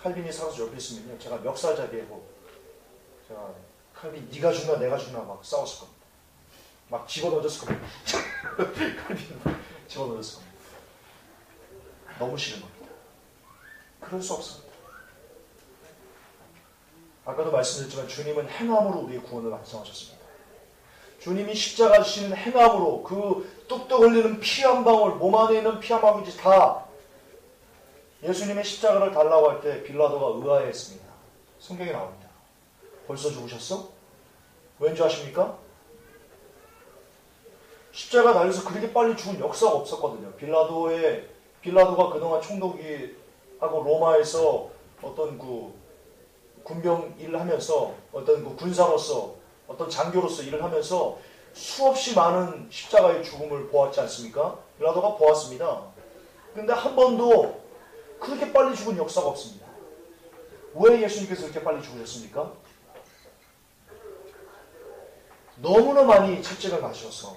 칼빈이 살아서 옆에 있으면요. 제가 멱살잡이하고 제가 칼빈 네가 죽나 내가 죽나 막 싸웠을 겁니다. 막 집어던졌을 겁니다. 칼빈 집어던졌을 겁니다. 너무 싫은 겁니다. 그럴 수 없습니다. 아까도 말씀드렸지만 주님은 행함으로 우리의 구원을 완성하셨습니다. 주님이 십자가 지시는 행함으로 그 뚝뚝 흘리는 피 한 방울, 몸 안에 있는 피 한 방울이 다 예수님의 십자가를 달라고 할 때 빌라도가 의아해했습니다. 성경에 나옵니다. 벌써 죽으셨어? 왠지 아십니까? 십자가 달려서 그렇게 빨리 죽은 역사가 없었거든요. 빌라도가 그동안 총독이하고 로마에서 어떤 그 군병 일을 하면서 어떤 그 군사로서 어떤 장교로서 일을 하면서 수없이 많은 십자가의 죽음을 보았지 않습니까? 빌라도가 보았습니다. 근데 한 번도 그렇게 빨리 죽은 역사가 없습니다. 왜 예수님께서 그렇게 빨리 죽으셨습니까? 너무나 많이 채찍을 맞으셔서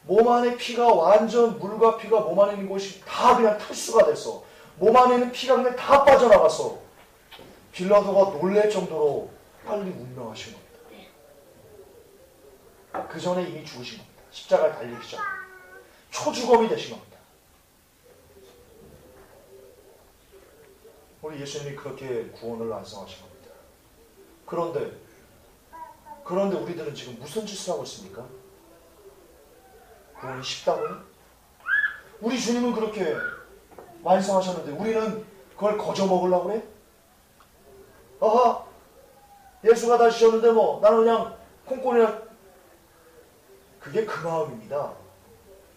몸 안에 피가 완전 물과 피가 몸 안에 있는 곳이 다 그냥 탈수가 돼서 몸 안에 있는 피가 그냥 다 빠져나가서 빌라도가 놀랄 정도로 빨리 운명하신 겁니다. 그 전에 이미 죽으신 겁니다. 십자가에 달리기 전 초주검이 되신 겁니다. 우리 예수님이 그렇게 구원을 완성하신 겁니다. 그런데 우리들은 지금 무슨 짓을 하고 있습니까? 구원이 쉽다고요? 우리 주님은 그렇게 완성하셨는데 우리는 그걸 거저 먹으려고 그래? 아하, 예수가 다 지셨는데 뭐 나는 그냥 콩고리나. 그게 그 마음입니다.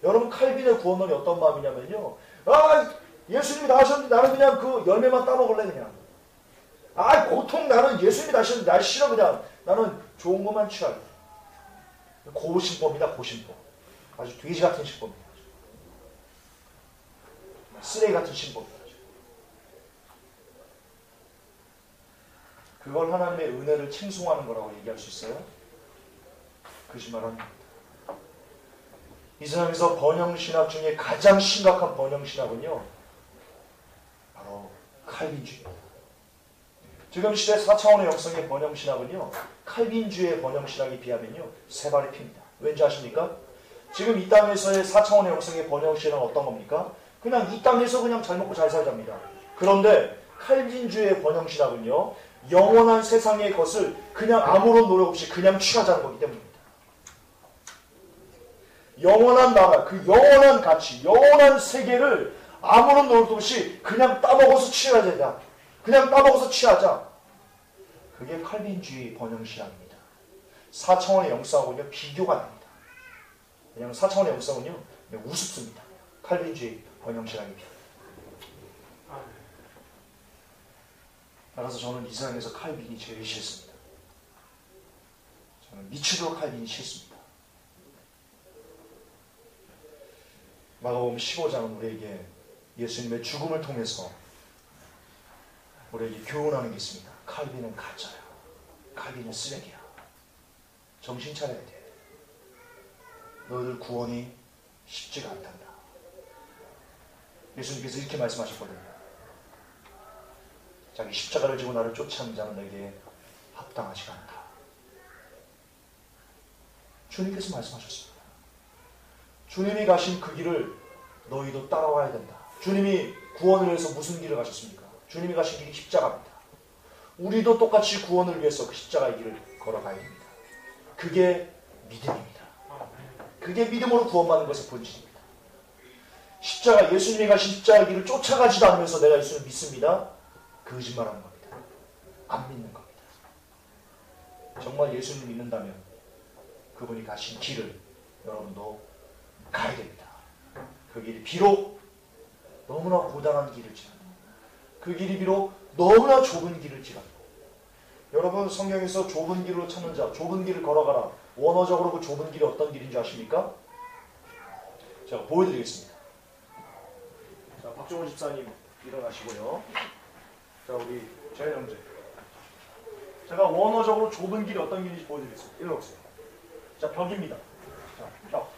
여러분 칼빈의 구원론이 어떤 마음이냐면요. 아, 예수님이 다 하셨는데 나는 그냥 그 열매만 따먹을래 그냥. 아, 고통 나는 예수님이 다 하셨는데 날 싫어 그냥. 나는 좋은 것만 취할래. 고신법이다 고신법. 아주 돼지 같은 신법입니다. 쓰레기 같은 신법입니다. 그걸 하나님의 은혜를 칭송하는 거라고 얘기할 수 있어요? 거짓말합니다. 이 세상에서 번영신학 중에 가장 심각한 번영신학은요, 바로 칼빈주의입니다. 지금 시대 4차원의 역성의 번영신학은요, 칼빈주의의 번영신학에 비하면요, 세 발의 피입니다. 왠지 아십니까? 지금 이 땅에서의 4차원의 역성의 번영신학은 어떤 겁니까? 그냥 이 땅에서 그냥 잘 먹고 잘 살자입니다. 그런데 칼빈주의의 번영신학은요, 영원한 세상의 것을 그냥 아무런 노력 없이 그냥 취하자는 거기 때문입니다. 영원한 나라, 그 영원한 가치, 영원한 세계를 아무런 노력 없이 그냥 따먹어서 취해야 된다. 그냥 따먹어서 취하자. 그게 칼빈주의 번영신학입니다. 4차원의 영성하고는요 비교가 안 됩니다. 왜냐하면 4차원의 영성은요 우습습니다. 칼빈주의 번영신학에 비해. 따라서 저는 이 세상에서 칼빈이 제일 싫습니다. 저는 미치도록 칼빈이 싫습니다. 마가복음 15장은 우리에게 예수님의 죽음을 통해서 우리에게 교훈하는 게 있습니다. 칼빈은 가짜야. 칼빈은 쓰레기야. 정신 차려야 돼. 너희들 구원이 쉽지가 않단다. 예수님께서 이렇게 말씀하셨거든요. 자기 십자가를 지고 나를 쫓아오는 자는 내게 합당하지가 않다. 주님께서 말씀하셨습니다. 주님이 가신 그 길을 너희도 따라와야 된다. 주님이 구원을 위해서 무슨 길을 가셨습니까? 주님이 가신 길이 십자가입니다. 우리도 똑같이 구원을 위해서 그 십자가의 길을 걸어가야 됩니다. 그게 믿음입니다. 그게 믿음으로 구원받는 것의 본질입니다. 십자가, 예수님이 가신 십자가의 길을 쫓아가지도 않으면서 내가 예수를 믿습니다. 거짓말하는 겁니다. 안 믿는 겁니다. 정말 예수님 믿는다면 그분이 가신 길을 여러분도 가야 됩니다. 그 길이 비록 너무나 고단한 길을지라도, 그 길이 비록 너무나 좁은 길을지라도, 여러분 성경에서 좁은 길로 찾는 자, 좁은 길을 걸어가라. 원어적으로 그 좁은 길이 어떤 길인지 아십니까? 제가 보여드리겠습니다. 자, 박종훈 집사님 일어나시고요. 자, 우리 재현 형제. 제가 원어적으로 좁은 길이 어떤 길인지 보여드리겠습니다. 일어나보세요. 자, 벽입니다. 자, 벽.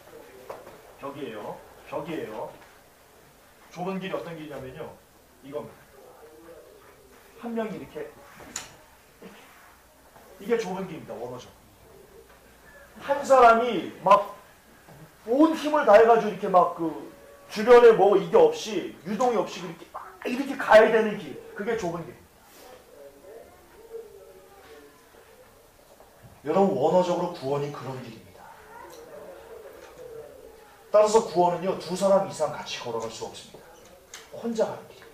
벽이에요. 벽이에요. 좁은 길이 어떤 길이냐면요. 이겁니다. 한 명이 이렇게. 이게 좁은 길입니다. 원어적으로. 한 사람이 막 온 힘을 다해가지고 이렇게 막 그 주변에 뭐 이게 없이, 유동이 없이 이렇게 막 이렇게 가야 되는 길. 그게 좁은 길. 여러분, 원어적으로 구원이 그런 길입니다. 따라서 구원은요, 두 사람 이상 같이 걸어갈 수 없습니다. 혼자 가는 길입니다.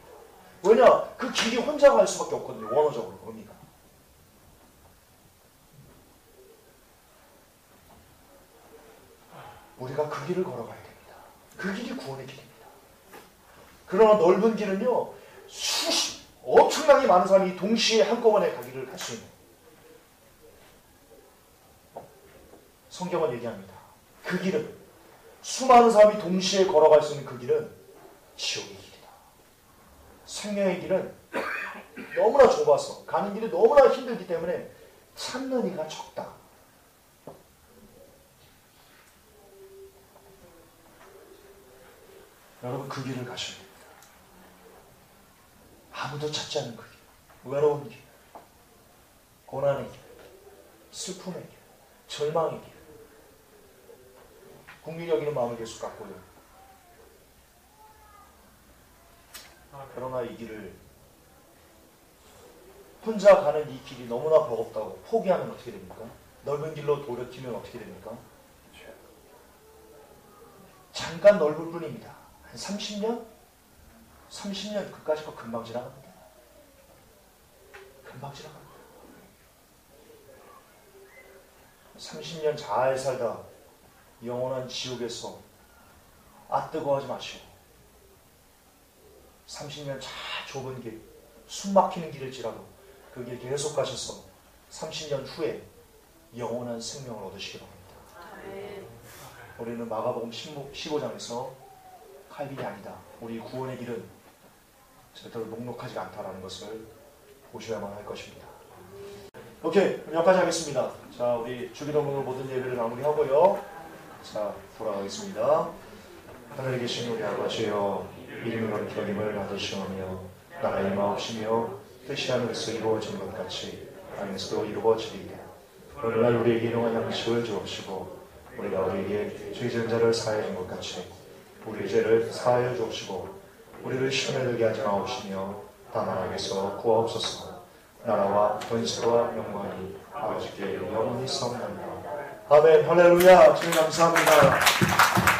왜냐? 그 길이 혼자 갈 수밖에 없거든요. 원어적으로 의미가. 우리가 그 길을 걸어가야 됩니다. 그 길이 구원의 길입니다. 그러나 넓은 길은요, 엄청나게 많은 사람이 동시에 한꺼번에 가기를 할 수 있는. 성경은 얘기합니다. 그 길은, 수많은 사람이 동시에 걸어갈 수 있는 그 길은 지옥의 길이다. 생명의 길은 너무나 좁아서 가는 길이 너무나 힘들기 때문에 찾는 이가 적다. 여러분, 그 길을 가셔야 됩니다. 아무도 찾지 않는 그 길, 외로운 길, 고난의 길, 슬픔의 길, 절망의 길, 국민이 여기는 마음을 계속 갖고요. 그러나 이 길을 혼자 가는 이 길이 너무나 버겁다고 포기하면 어떻게 됩니까? 넓은 길로 돌이키면 어떻게 됩니까? 잠깐 넓을 뿐입니다. 한 30년? 30년 그까짓 거 금방 지나갑니다. 금방 지나갑니다. 30년 잘 살다 영원한 지옥에서 뜨거워하지 마시고 30년 잘 좁은 길, 숨 막히는 길일지라도 그 길 계속 가셔서 30년 후에 영원한 생명을 얻으시기 바랍니다. 우리는 마가복음 15장에서 칼빈이 아니다. 우리 구원의 길은 절대로 녹록하지 않다라는 것을 보셔야만 할 것입니다. 오케이, 그럼 여기까지 하겠습니다. 자, 우리 주기도문으로 모든 예배를 마무리하고요. 자, 돌아가겠습니다. 하늘에 계신 우리 아버지여, 이름이 거룩히 여김을 받으시오며 나라의 마옵시며 뜻이 하늘에서 이루어진 것 같이 땅에서도 이루어지리이다. 오늘날 우리에게 일용할 양식을 주옵시고 우리가 우리에게 죄 지은 자를 사하여 준 것 같이 우리의 죄를 사하여 주옵시고 우리를 시험에 들게 하지 마옵시며 다만 악에서 구하옵소서. 나라와 권세와 영광이 아버지께 영원히 있사옵나이다. 아멘. 할렐루야. 주님 감사합니다.